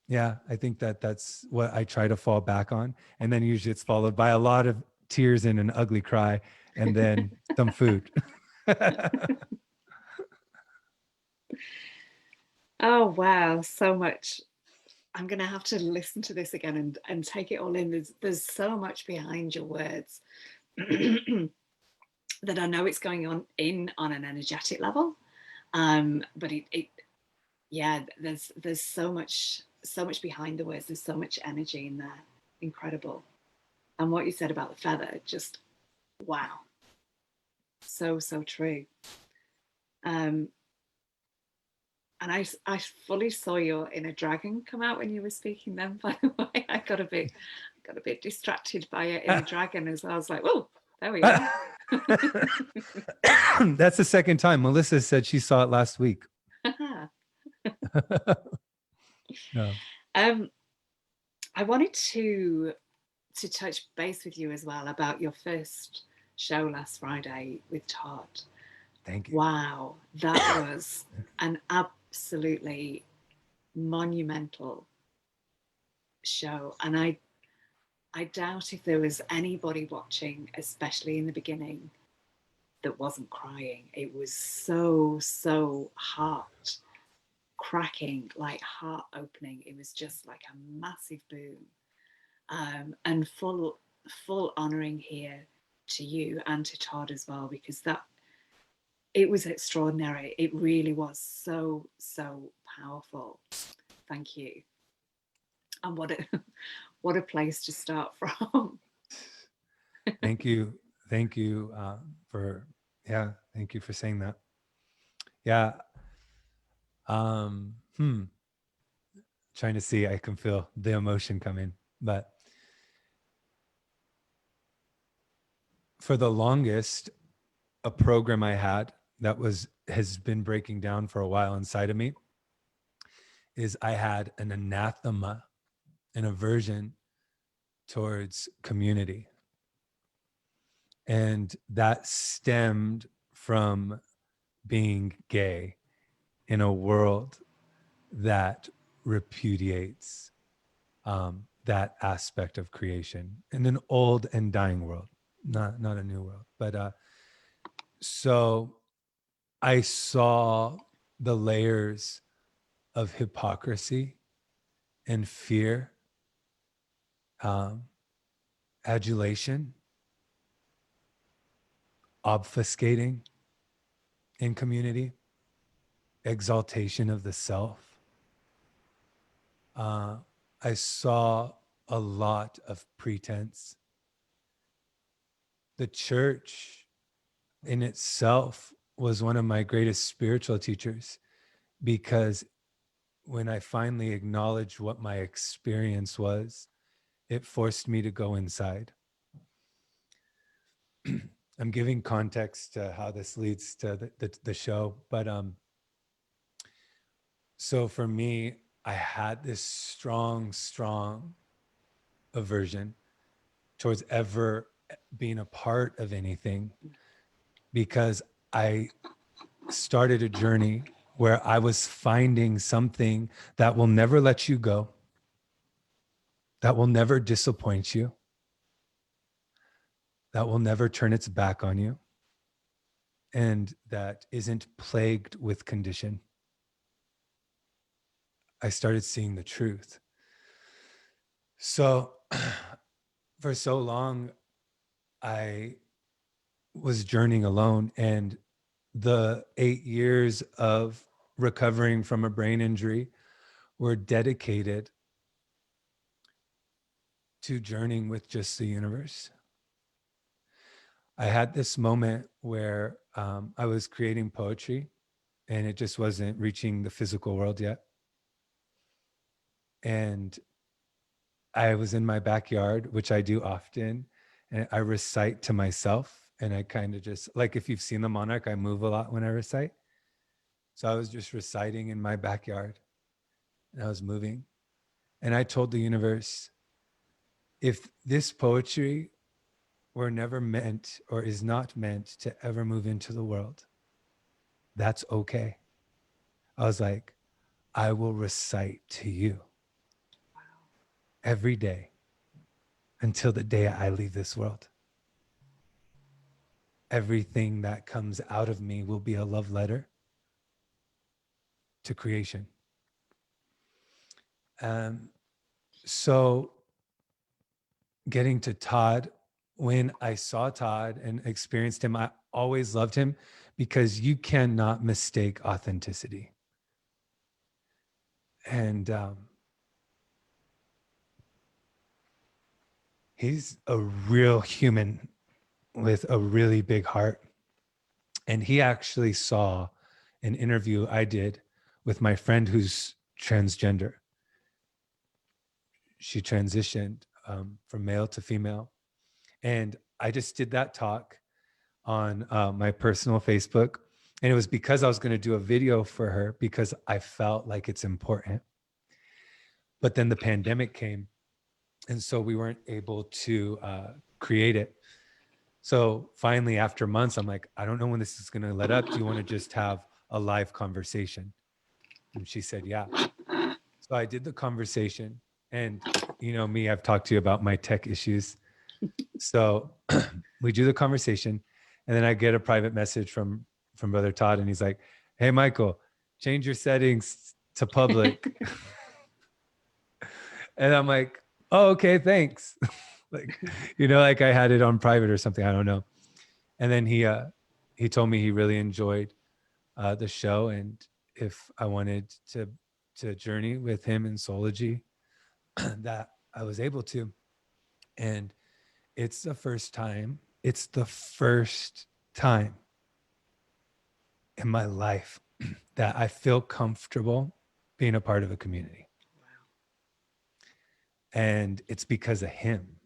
yeah, I think that's what I try to fall back on. And then usually it's followed by a lot of tears and an ugly cry and then some food. Oh, wow. So much. I'm going to have to listen to this again and take it all in. There's so much behind your words that I know it's going on an energetic level. But yeah, there's so much behind the words. There's so much energy in there. Incredible. And what you said about the feather, just wow. So true. Um, and I fully saw your inner dragon come out when you were speaking then, by the way. I got a bit distracted by your inner dragon as well. I was like, oh, there we are. That's the second time. Melissa said she saw it last week. No. I wanted to touch base with you as well about your first show last Friday with Todd. Thank you. Wow, that was an absolutely monumental show. And I doubt if there was anybody watching, especially in the beginning, that wasn't crying. It was so heart cracking, like heart opening. It was just like a massive boom. And full honoring here to you and to Todd as well, because that it was extraordinary. It really was so powerful. Thank you. And what a place to start from. Thank you. Thank you thank you for saying that. Yeah. Um, hmm. Trying to see, I can feel the emotion coming. But for the longest, a program I had that has been breaking down for a while inside of me is I had an anathema, an aversion towards community. And that stemmed from being gay in a world that repudiates that aspect of creation in an old and dying world, not a new world. But so I saw the layers of hypocrisy and fear, um, adulation, obfuscating in community, exaltation of the self. Uh, I saw a lot of pretense. The church in itself was one of my greatest spiritual teachers, because when I finally acknowledged what my experience was, it forced me to go inside. I'm giving context to how this leads to the show, but so for me, I had this strong aversion towards ever being a part of anything, because I started a journey where I was finding something that will never let you go, that will never disappoint you, that will never turn its back on you, and that isn't plagued with condition. I started seeing the truth. So for so long, I was journeying alone, and the 8 years of recovering from a brain injury were dedicated to journeying with just the universe. I had this moment where I was creating poetry and it just wasn't reaching the physical world yet. And I was in my backyard, which I do often, and I recite to myself. And I kind of just, like, if you've seen The Monarch, I move a lot when I recite. So I was just reciting in my backyard and I was moving. And I told the universe, if this poetry were never meant or is not meant to ever move into the world, that's okay. I was like, I will recite to you every day until the day I leave this world. Everything that comes out of me will be a love letter to creation. So getting to Todd, when I saw Todd and experienced him, I always loved him because you cannot mistake authenticity. And he's a real human with a really big heart. And he actually saw an interview I did with my friend who's transgender. She transitioned from male to female. And I just did that talk on my personal Facebook. And it was because I was going to do a video for her because I felt like it's important. But then the pandemic came. And so we weren't able to create it. So finally, after months, I'm like, I don't know when this is going to let up. Do you want to just have a live conversation? And she said, yeah. So I did the conversation. And you know me, I've talked to you about my tech issues. So we do the conversation. And then I get a private message from Brother Todd. And he's like, hey, Michael, change your settings to public. And I'm like, oh, okay, thanks. Like, you know, like I had it on private or something. I don't know. And then he told me he really enjoyed the show, and if I wanted to journey with him in Soology, that I was able to. And it's the first time. It's the first time in my life that I feel comfortable being a part of a community. Wow. And it's because of him.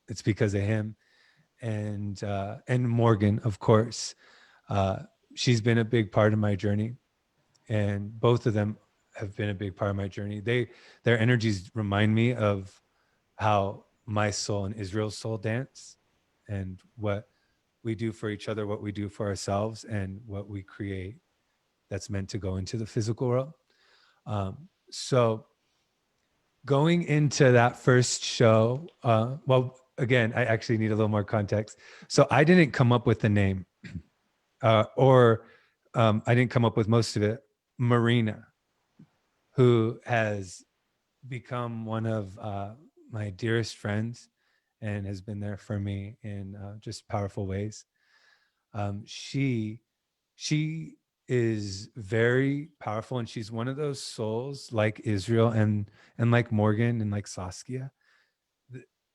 It's because of him and Morgan, of course. Uh, she's been a big part of my journey, and both of them have been a big part of my journey. Their energies remind me of how my soul and Israel's soul dance, and what we do for each other, what we do for ourselves, and what we create that's meant to go into the physical world. So going into that first show, well, again, I actually need a little more context. So I didn't come up with the name, or I didn't come up with most of it. Marina, who has become one of my dearest friends and has been there for me in just powerful ways. She is very powerful, and she's one of those souls like Israel and like Morgan and like Saskia.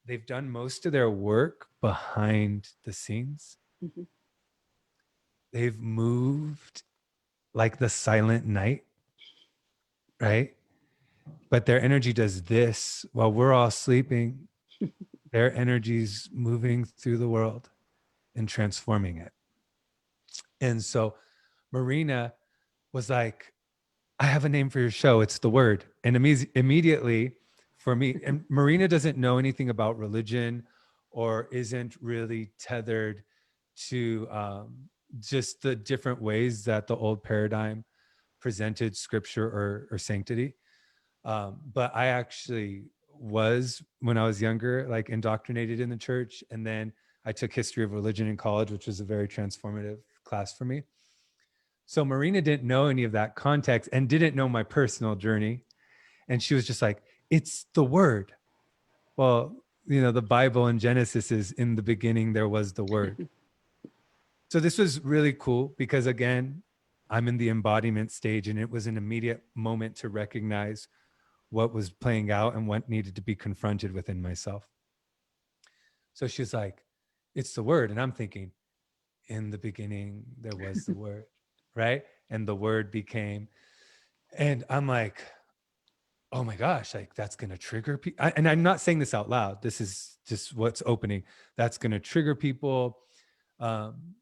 They've done most of their work behind the scenes. Mm-hmm. They've moved like the silent night, right? But their energy does this while we're all sleeping. Their energy's moving through the world and transforming it. And so Marina was like, I have a name for your show. It's The Word. And immediately for me, and Marina doesn't know anything about religion or isn't really tethered to just the different ways that the old paradigm presented scripture or sanctity. But I actually was, when I was younger, like indoctrinated in the church. And then I took history of religion in college, which was a very transformative class for me. So Marina didn't know any of that context and didn't know my personal journey. And she was just like, it's the word. Well, the Bible in Genesis is, in the beginning, there was the word. So this was really cool because, again, I'm in the embodiment stage, and it was an immediate moment to recognize what was playing out and what needed to be confronted within myself. So she's like, it's the word. And I'm thinking, in the beginning, there was the word, right? And the word became, and I'm like, oh my gosh, like that's going to trigger people. And I'm not saying this out loud. This is just what's opening. That's going to trigger people. Um,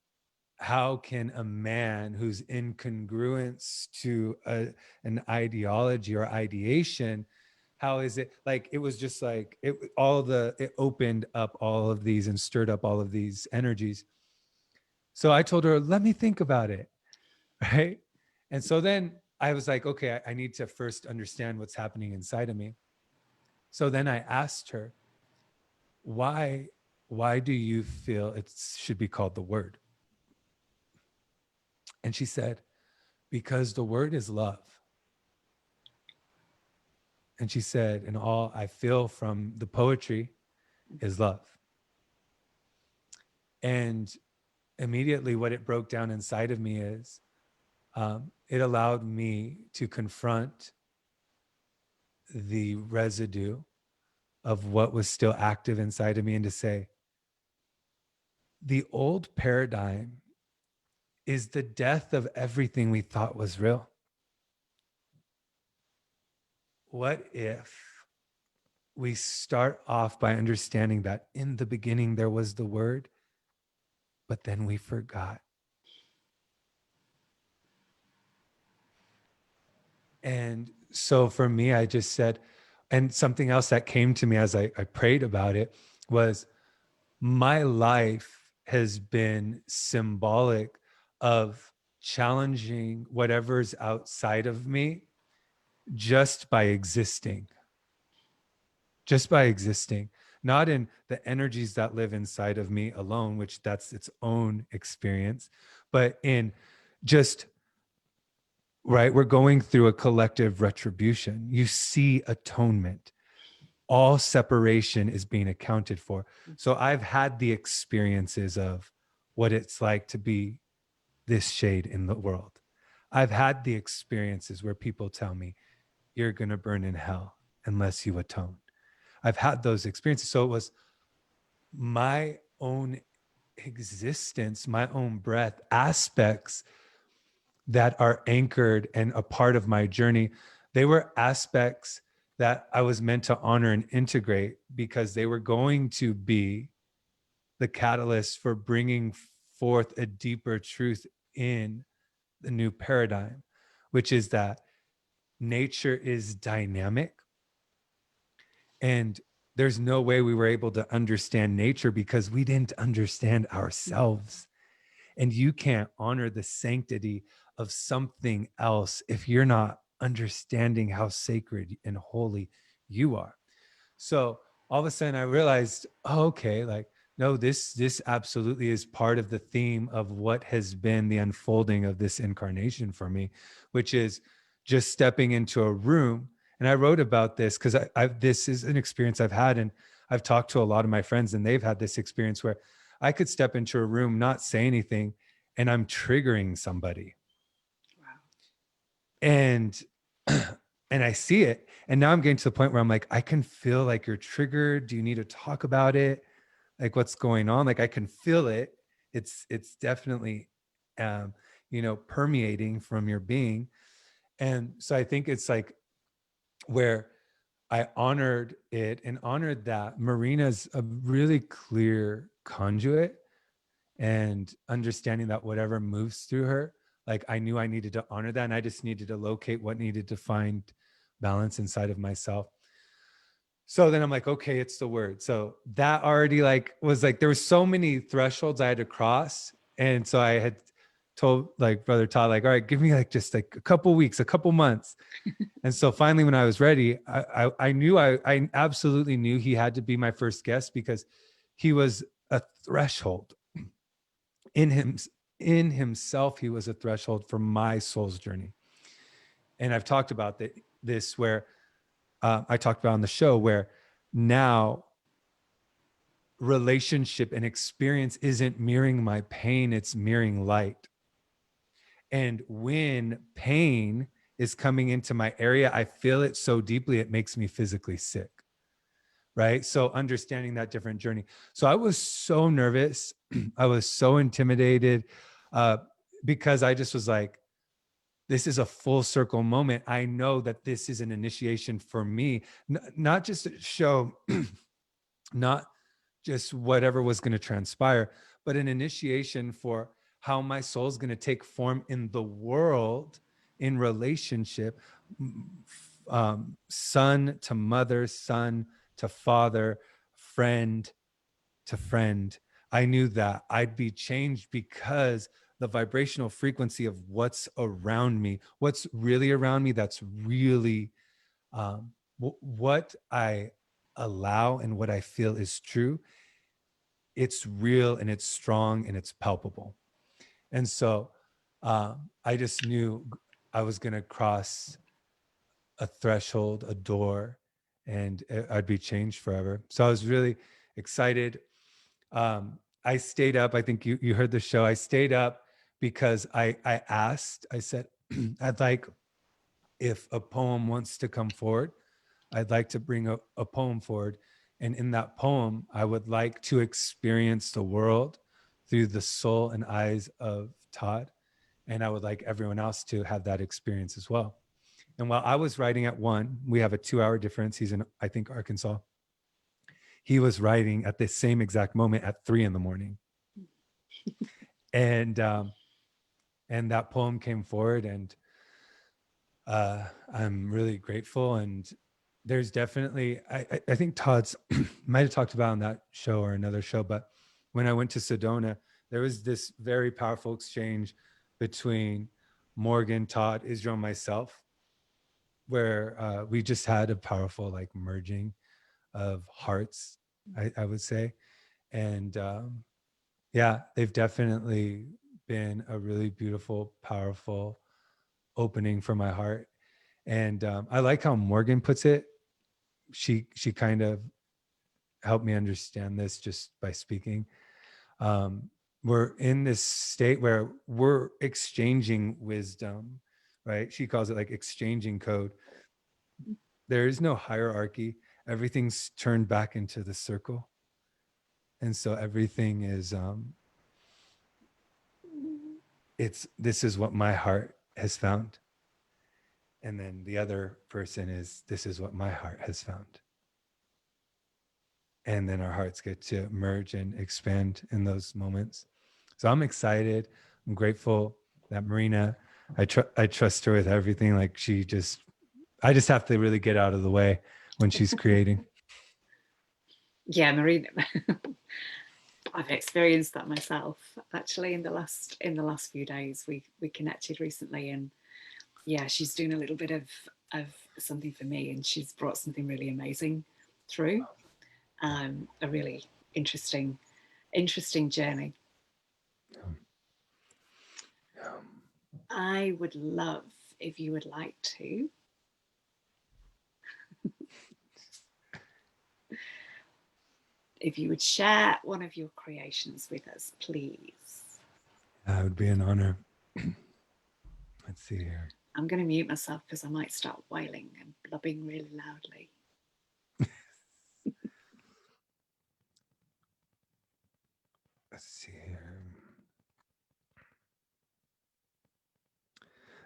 how can a man who's in congruence to an ideology or ideation, how is it like, it was just like it opened up all of these and stirred up all of these energies. So I told her, let me think about it. Right. And so then I was like, okay, I need to first understand what's happening inside of me. So then I asked her, why do you feel it should be called the word? And she said, because the word is love. And she said, and all I feel from the poetry is love. And immediately what it broke down inside of me is, it allowed me to confront the residue of what was still active inside of me, and to say, the old paradigm is the death of everything we thought was real. What if we start off by understanding that in the beginning there was the word, but then we forgot? And so for me, I just said, and something else that came to me as I prayed about it was, my life has been symbolic of challenging whatever's outside of me just by existing, not in the energies that live inside of me alone, which that's its own experience, but in just, right, we're going through a collective retribution. You see atonement. All separation is being accounted for. So I've had the experiences of what it's like to be this shade in the world. I've had the experiences where people tell me, you're going to burn in hell unless you atone. I've had those experiences. So it was my own existence, my own breath, aspects that are anchored and a part of my journey. They were aspects that I was meant to honor and integrate, because they were going to be the catalyst for bringing forth a deeper truth in the new paradigm, which is that nature is dynamic, and there's no way we were able to understand nature because we didn't understand ourselves. And you can't honor the sanctity of something else if you're not understanding how sacred and holy you are. So all of a sudden I realized, oh, okay, like, no, this absolutely is part of the theme of what has been the unfolding of this incarnation for me, which is just stepping into a room. And I wrote about this because this is an experience I've had, and I've talked to a lot of my friends, and they've had this experience where I could step into a room, not say anything, and I'm triggering somebody. Wow. And and I see it. And now I'm getting to the point where I'm like, I can feel like you're triggered. Do you need to talk about it? Like, what's going on? Like, I can feel it. It's definitely permeating from your being. And so I think it's like where I honored it and honored that Marina's a really clear conduit, and understanding that whatever moves through her, like, I knew I needed to honor that, and I just needed to locate what needed to find balance inside of myself. So then I'm like, okay, it's the word. So that already like was like, there was so many thresholds I had to cross. And so I had told like Brother Todd, like, all right, give me like just like a couple weeks, a couple months. And so finally, when I was ready, I knew I absolutely knew he had to be my first guest, because he was a threshold in him, in himself. He was a threshold for my soul's journey. And I've talked about this where I talked about on the show, where now relationship and experience isn't mirroring my pain, it's mirroring light. And when pain is coming into my area, I feel it so deeply, it makes me physically sick. Right. So understanding that different journey. So I was so nervous. I was so intimidated uh, because I just was like, this is a full circle moment. I know that this is an initiation for me, not just a show, not just whatever was going to transpire, but an initiation for how my soul is going to take form in the world, in relationship, son to mother, son to father, friend to friend. I knew that I'd be changed because the vibrational frequency of what's around me, what's really around me, that's really what I allow and what I feel is true. It's real and it's strong and it's palpable. And so I just knew I was going to cross a threshold, a door, and I'd be changed forever. So I was really excited. I stayed up. I think you heard the show. I stayed up because I asked, I said, I'd like, if a poem wants to come forward, I'd like to bring a poem forward. And in that poem, I would like to experience the world through the soul and eyes of Todd. And I would like everyone else to have that experience as well. And while I was writing at 1, we have a 2-hour difference. He's in, I think, Arkansas. He was writing at the same exact moment at 3 in the morning. And and that poem came forward, and I'm really grateful. And there's definitely, I think Todd's might have talked about on that show or another show, but when I went to Sedona, there was this very powerful exchange between Morgan, Todd, Israel, and myself, where we just had a powerful like merging of hearts, I would say. And yeah, they've definitely been a really beautiful, powerful opening for my heart. And I like how Morgan puts it. She kind of helped me understand this just by speaking. We're in this state where we're exchanging wisdom, right? She calls it like exchanging code. There is no hierarchy. Everything's turned back into the circle. And so everything is it's this is what my heart has found. And then the other person is, this is what my heart has found. And then our hearts get to merge and expand in those moments. So I'm excited. I'm grateful. that Marina, I trust her with everything. Like I just have to really get out of the way when she's creating. Yeah, Marina. I've experienced that myself actually in the last few days. We connected recently, and yeah, she's doing a little bit of something for me, and she's brought something really amazing through. A really interesting journey. I would love if you would like to if you would share one of your creations with us, please. That would be an honor. Let's see here. I'm going to mute myself because I might start wailing and blubbing really loudly. Let's see here.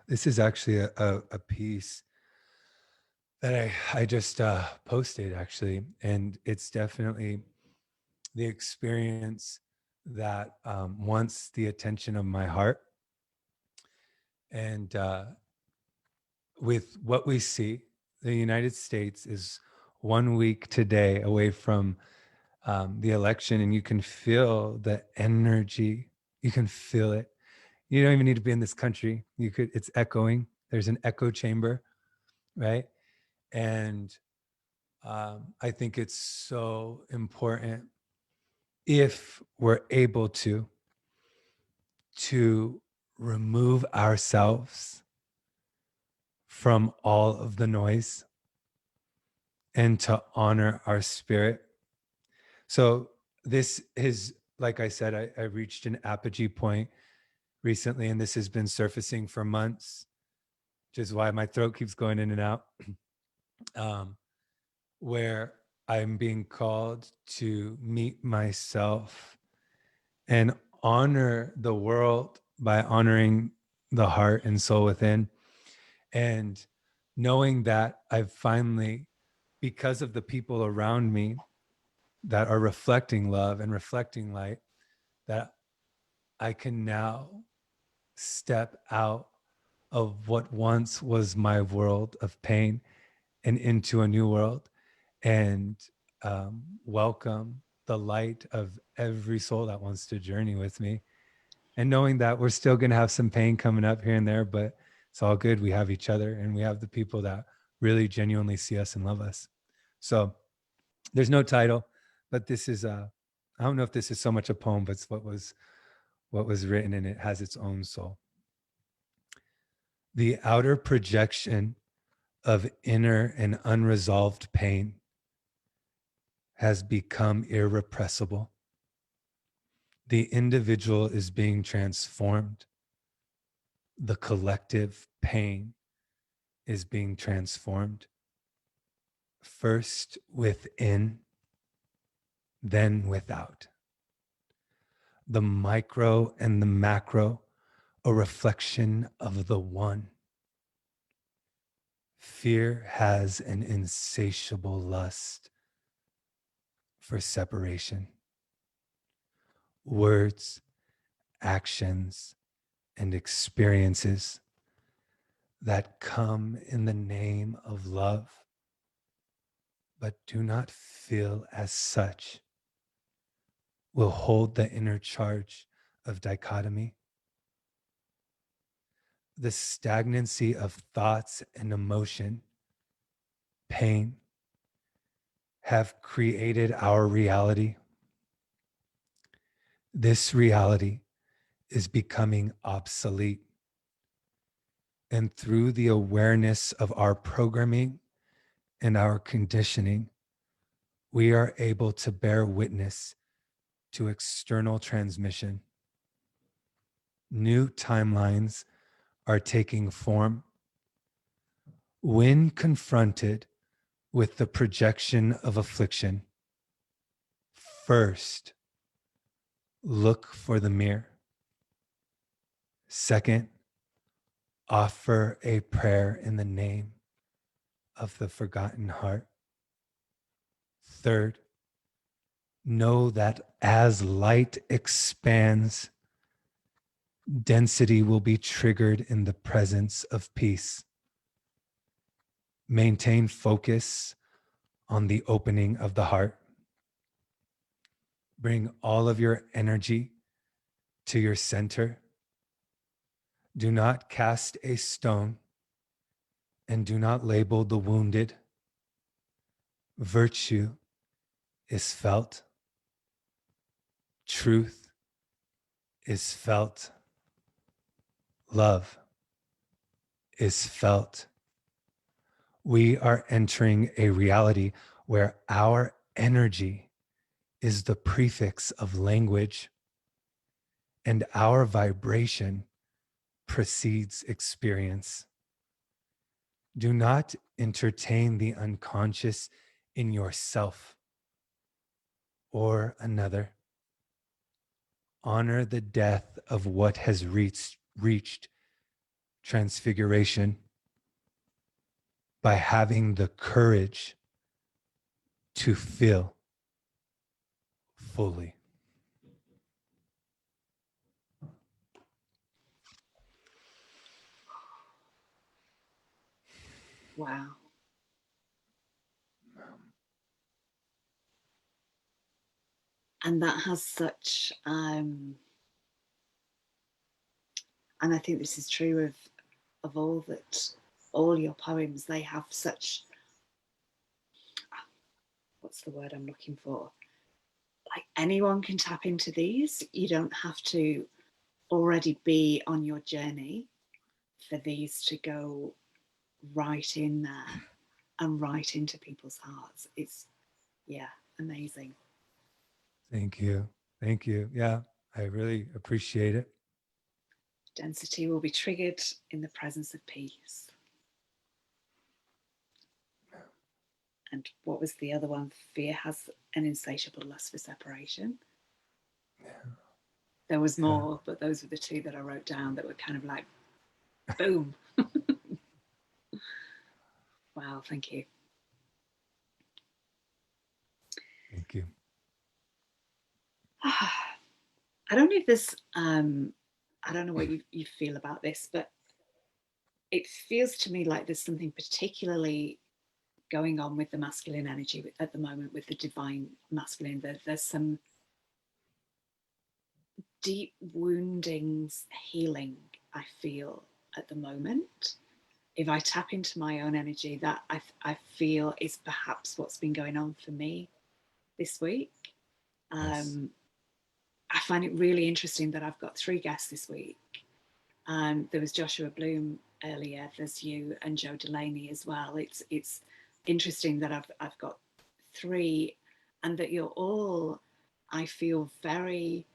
This is actually a piece that I just posted actually, and it's definitely the experience that wants the attention of my heart. And with what we see, the United States is 1 week today away from the election, and you can feel the energy. You can feel it. You don't even need to be in this country. It's echoing. There's an echo chamber, right? And I think it's so important, if we're able to remove ourselves from all of the noise and to honor our spirit. So this is, like I said, I reached an apogee point recently, and this has been surfacing for months, which is why my throat keeps going in and out, where I'm being called to meet myself and honor the world by honoring the heart and soul within. And knowing that I've finally, because of the people around me that are reflecting love and reflecting light, that I can now step out of what once was my world of pain and into a new world, and welcome the light of every soul that wants to journey with me. And knowing that we're still going to have some pain coming up here and there, but it's all good. We have each other, and we have the people that really genuinely see us and love us. So there's no title, but this is I don't know if this is so much a poem, but it's what was written, and it has its own soul. The outer projection of inner and unresolved pain has become irrepressible. The individual is being transformed. The collective pain is being transformed. First within, then without. The micro and the macro, a reflection of the one. Fear has an insatiable lust for separation. Words, actions, and experiences that come in the name of love, but do not feel as such, will hold the inner charge of dichotomy. The stagnancy of thoughts and emotion, pain, have created our reality. This reality is becoming obsolete. And through the awareness of our programming and our conditioning, we are able to bear witness to external transmission. New timelines are taking form. When confronted with the projection of affliction, first, look for the mirror. Second, offer a prayer in the name of the forgotten heart. Third, know that as light expands, Density will be triggered in the presence of peace. Maintain focus on the opening of the heart. Bring all of your energy to your center. Do not cast a stone and do not label the wounded. Virtue is felt. Truth is felt. Love is felt. We are entering a reality where our energy is the prefix of language and our vibration precedes experience. Do not entertain the unconscious in yourself or another. Honor the death of what has reached transfiguration by having the courage to feel fully. Wow. And that has such, and I think this is true of all that, all your poems, they have such, what's the word I'm looking for? Like anyone can tap into these. You don't have to already be on your journey for these to go right in there and right into people's hearts. It's, yeah, amazing. Thank you. Thank you. Yeah, I really appreciate it. Density will be triggered in the presence of peace. And what was the other one? Fear has an insatiable lust for separation. Yeah. There was Yeah. more, but those were the two that I wrote down that were kind of like, boom. Wow, thank you. Thank you. I don't know if this, I don't know what you feel about this, but it feels to me like there's something particularly going on with the masculine energy at the moment with the divine masculine. There's some deep woundings healing, I feel, at the moment. If I tap into my own energy, that I feel is perhaps what's been going on for me this week. Yes. I find it really interesting that I've got three guests this week. There was Joshua Bloom earlier. There's you and Joe Delaney as well. It's interesting that I've got three, and that you're all, I feel, very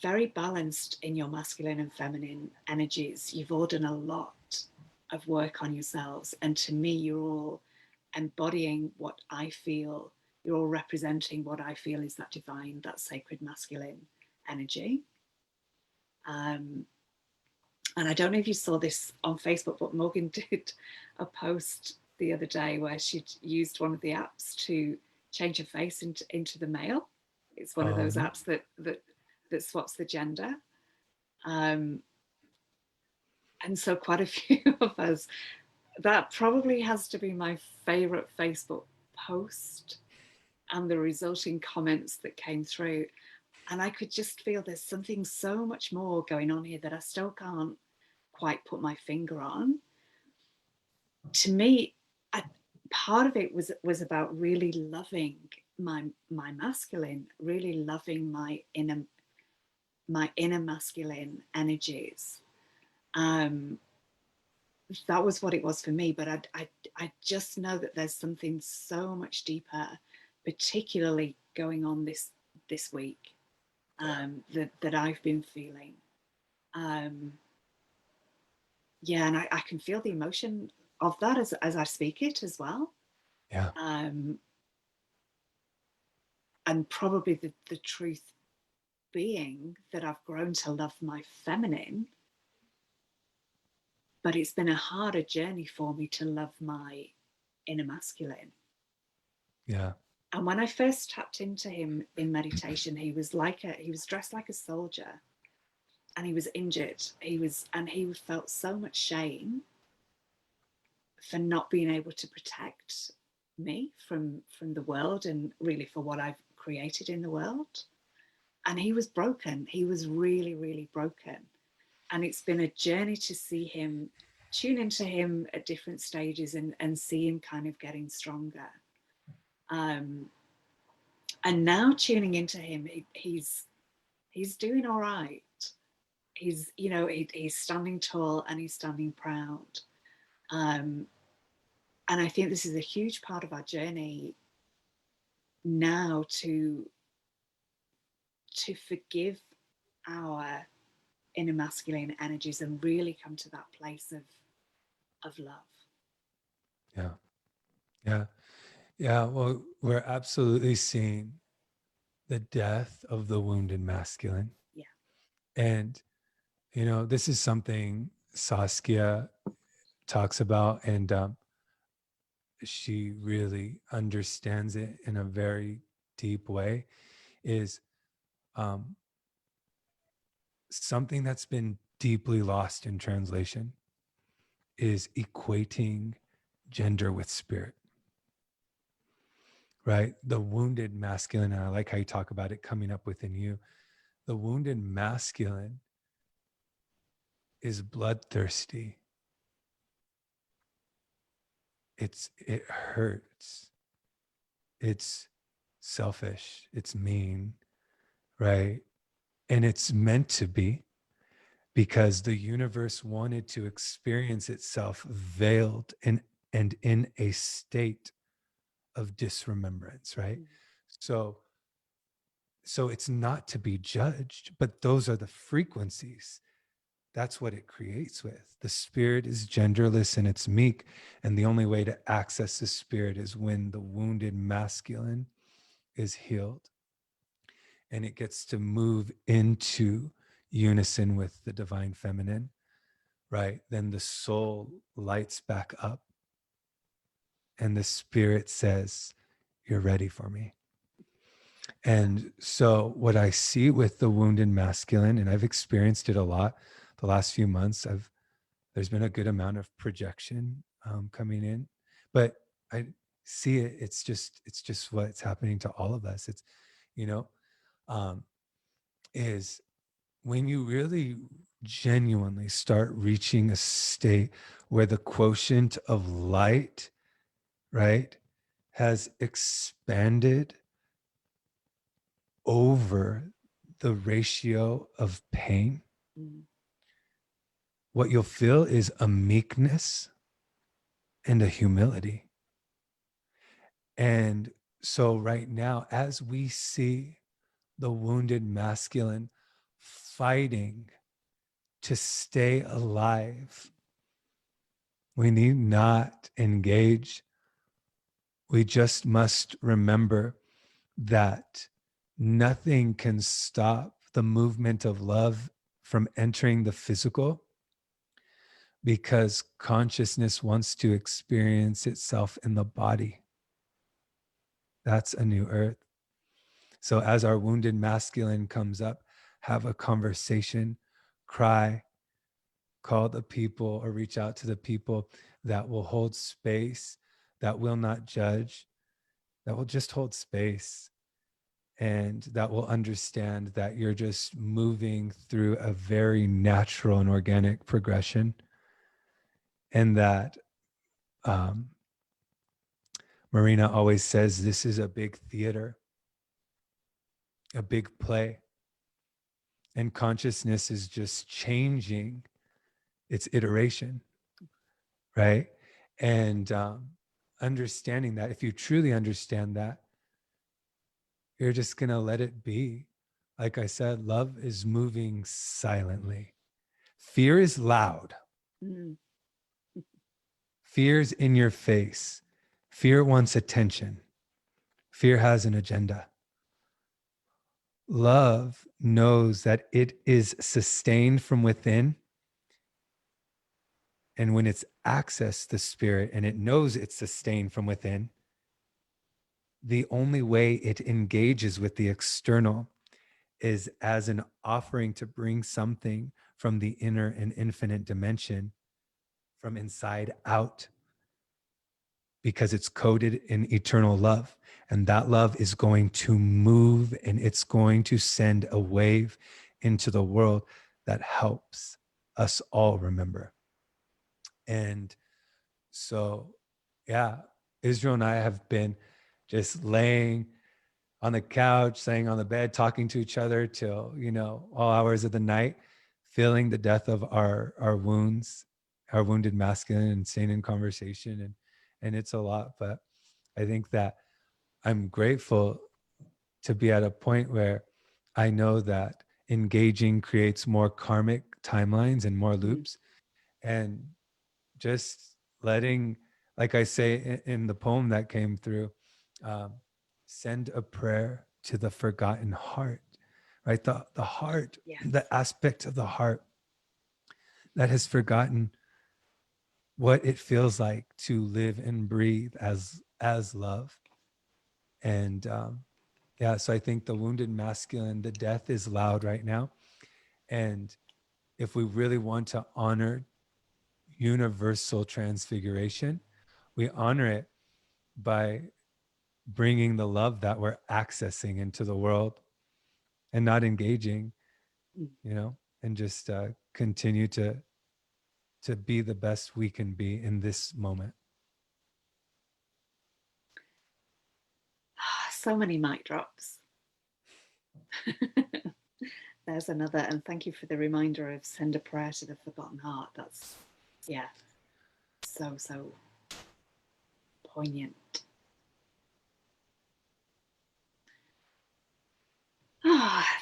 very balanced in your masculine and feminine energies. You've all done a lot of work on yourselves, and to me, you're all embodying what I feel. You're all representing what I feel is that divine, that sacred masculine energy. Um, and I don't know if you saw this on Facebook, but Morgan did a post the other day where she'd used one of the apps to change her face into the male. It's one of those apps that swaps the gender. Um, and so quite a few of us, that probably has to be my favorite Facebook post and the resulting comments that came through. And I could just feel there's something so much more going on here that I still can't quite put my finger on. To me, part of it was about really loving my masculine, really loving my inner masculine energies. Um, that was what it was for me. But I just know that there's something so much deeper, particularly going on this week, that I've been feeling. Um, yeah, and I can feel the emotion of that as I speak it as well. Yeah. Um, and probably the truth being that I've grown to love my feminine, but it's been a harder journey for me to love my inner masculine. Yeah. And when I first tapped into him in meditation, he was dressed like a soldier, and he was injured. He felt so much shame for not being able to protect me from the world and really for what I've created in the world. And he was broken. He was really, really broken. And it's been a journey to see him, tune into him at different stages, and see him kind of getting stronger. Um, and now tuning into him, he's doing all right. He's standing tall and he's standing proud. Um, and I think this is a huge part of our journey now to forgive our inner masculine energies and really come to that place of love. Yeah. Yeah. Yeah. Well, we're absolutely seeing the death of the wounded masculine. Yeah. And, this is something Saskia talks about, and she really understands it in a very deep way, is um, something that's been deeply lost in translation is equating gender with spirit, right? The wounded masculine, and I like how you talk about it coming up within you. The wounded masculine is bloodthirsty. It hurts. It's selfish. It's mean, right? And it's meant to be, because the universe wanted to experience itself veiled and in a state of disremembrance, right? Mm. So so it's not to be judged, but those are the frequencies. That's what it creates with. The spirit is genderless and it's meek, and the only way to access the spirit is when the wounded masculine is healed and it gets to move into unison with the divine feminine, right? Then the soul lights back up and the spirit says, "You're ready for me." And so, what I see with the wounded masculine, and I've experienced it a lot the last few months, there's been a good amount of projection coming in, but I see it. It's just what's happening to all of us. It's you know, um, is when you really genuinely start reaching a state where the quotient of light, right, has expanded over the ratio of pain, Mm. what you'll feel is a meekness and a humility. And so, right now, as we see the wounded masculine fighting to stay alive, we need not engage. We just must remember that nothing can stop the movement of love from entering the physical, because consciousness wants to experience itself in the body. That's a new earth. So as our wounded masculine comes up, have a conversation, cry, call the people or reach out to the people that will hold space, that will not judge, that will just hold space, and that will understand that you're just moving through a very natural and organic progression, and that um, Marina always says this is a big theater, a big play, and consciousness is just changing its iteration, right? And understanding that, if you truly understand that, you're just going to let it be. Like I said, love is moving silently. Fear is loud. Mm. Fear's in your face. Fear wants attention. Fear has an agenda. Love knows that it is sustained from within. And when it's accessed the spirit and it knows it's sustained from within, the only way it engages with the external is as an offering to bring something from the inner and infinite dimension from inside out, because it's coded in eternal love. And that love is going to move, and it's going to send a wave into the world that helps us all remember. And so, yeah, Israel and I have been just laying on the couch, laying on the bed, talking to each other till, all hours of the night, feeling the death of our wounds, our wounded masculine, and staying in conversation. And it's a lot, but I think that I'm grateful to be at a point where I know that engaging creates more karmic timelines and more Mm. loops. And just letting, like I say in the poem that came through, um, send a prayer to the forgotten heart, right? The heart, Yes. the aspect of the heart that has forgotten what it feels like to live and breathe as love. And yeah, so I think the wounded masculine, the death is loud right now. And if we really want to honor universal transfiguration, we honor it by bringing the love that we're accessing into the world and not engaging, Mm. and just continue to be the best we can be in this moment. So many mic drops. There's another, and thank you for the reminder of send a prayer to the forgotten heart. That's, yeah, so poignant.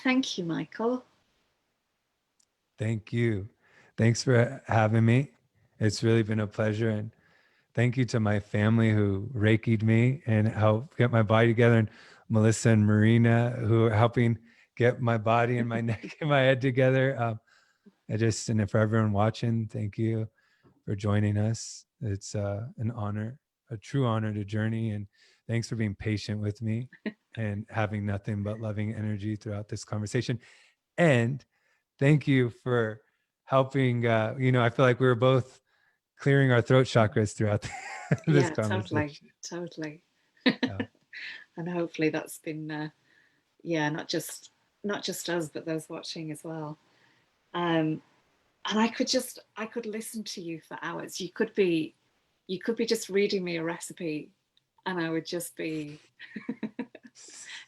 Thank you, Michael. Thank you. Thanks for having me. It's really been a pleasure. And thank you to my family who Reiki'd me and helped get my body together, and Melissa and Marina who are helping get my body and my neck and my head together. And for everyone watching, thank you for joining us. It's an honor, a true honor to journey. And thanks for being patient with me and having nothing but loving energy throughout this conversation. And thank you for helping. I feel like we were both clearing our throat chakras throughout this Yeah, totally, conversation. totally. Yeah. And hopefully that's been, yeah, not just us, but those watching as well. Um, and I could listen to you for hours. You could be just reading me a recipe, and I would just be,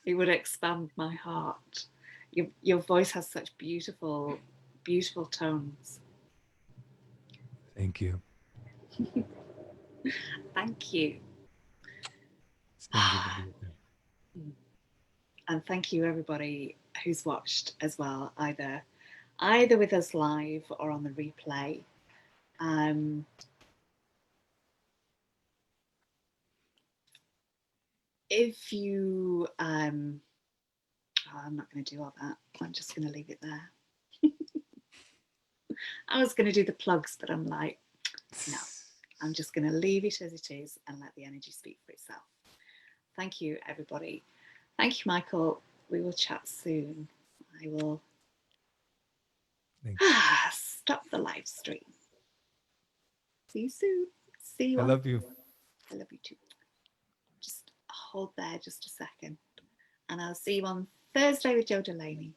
it would expand my heart. Your voice has such beautiful, beautiful tones. Thank you. Thank you. It's been good to be with you. And thank you everybody who's watched as well, either with us live or on the replay. Um, if you, I'm not going to do all that. I'm just going to leave it there. I was going to do the plugs, but I'm like, no, I'm just going to leave it as it is and let the energy speak for itself. Thank you, everybody. Thank you, Michael. We will chat soon. I will stop the live stream. See you soon. See you I on. love you. I love you too. Just hold there just a second. And I'll see you on Thursday with Joe Delaney.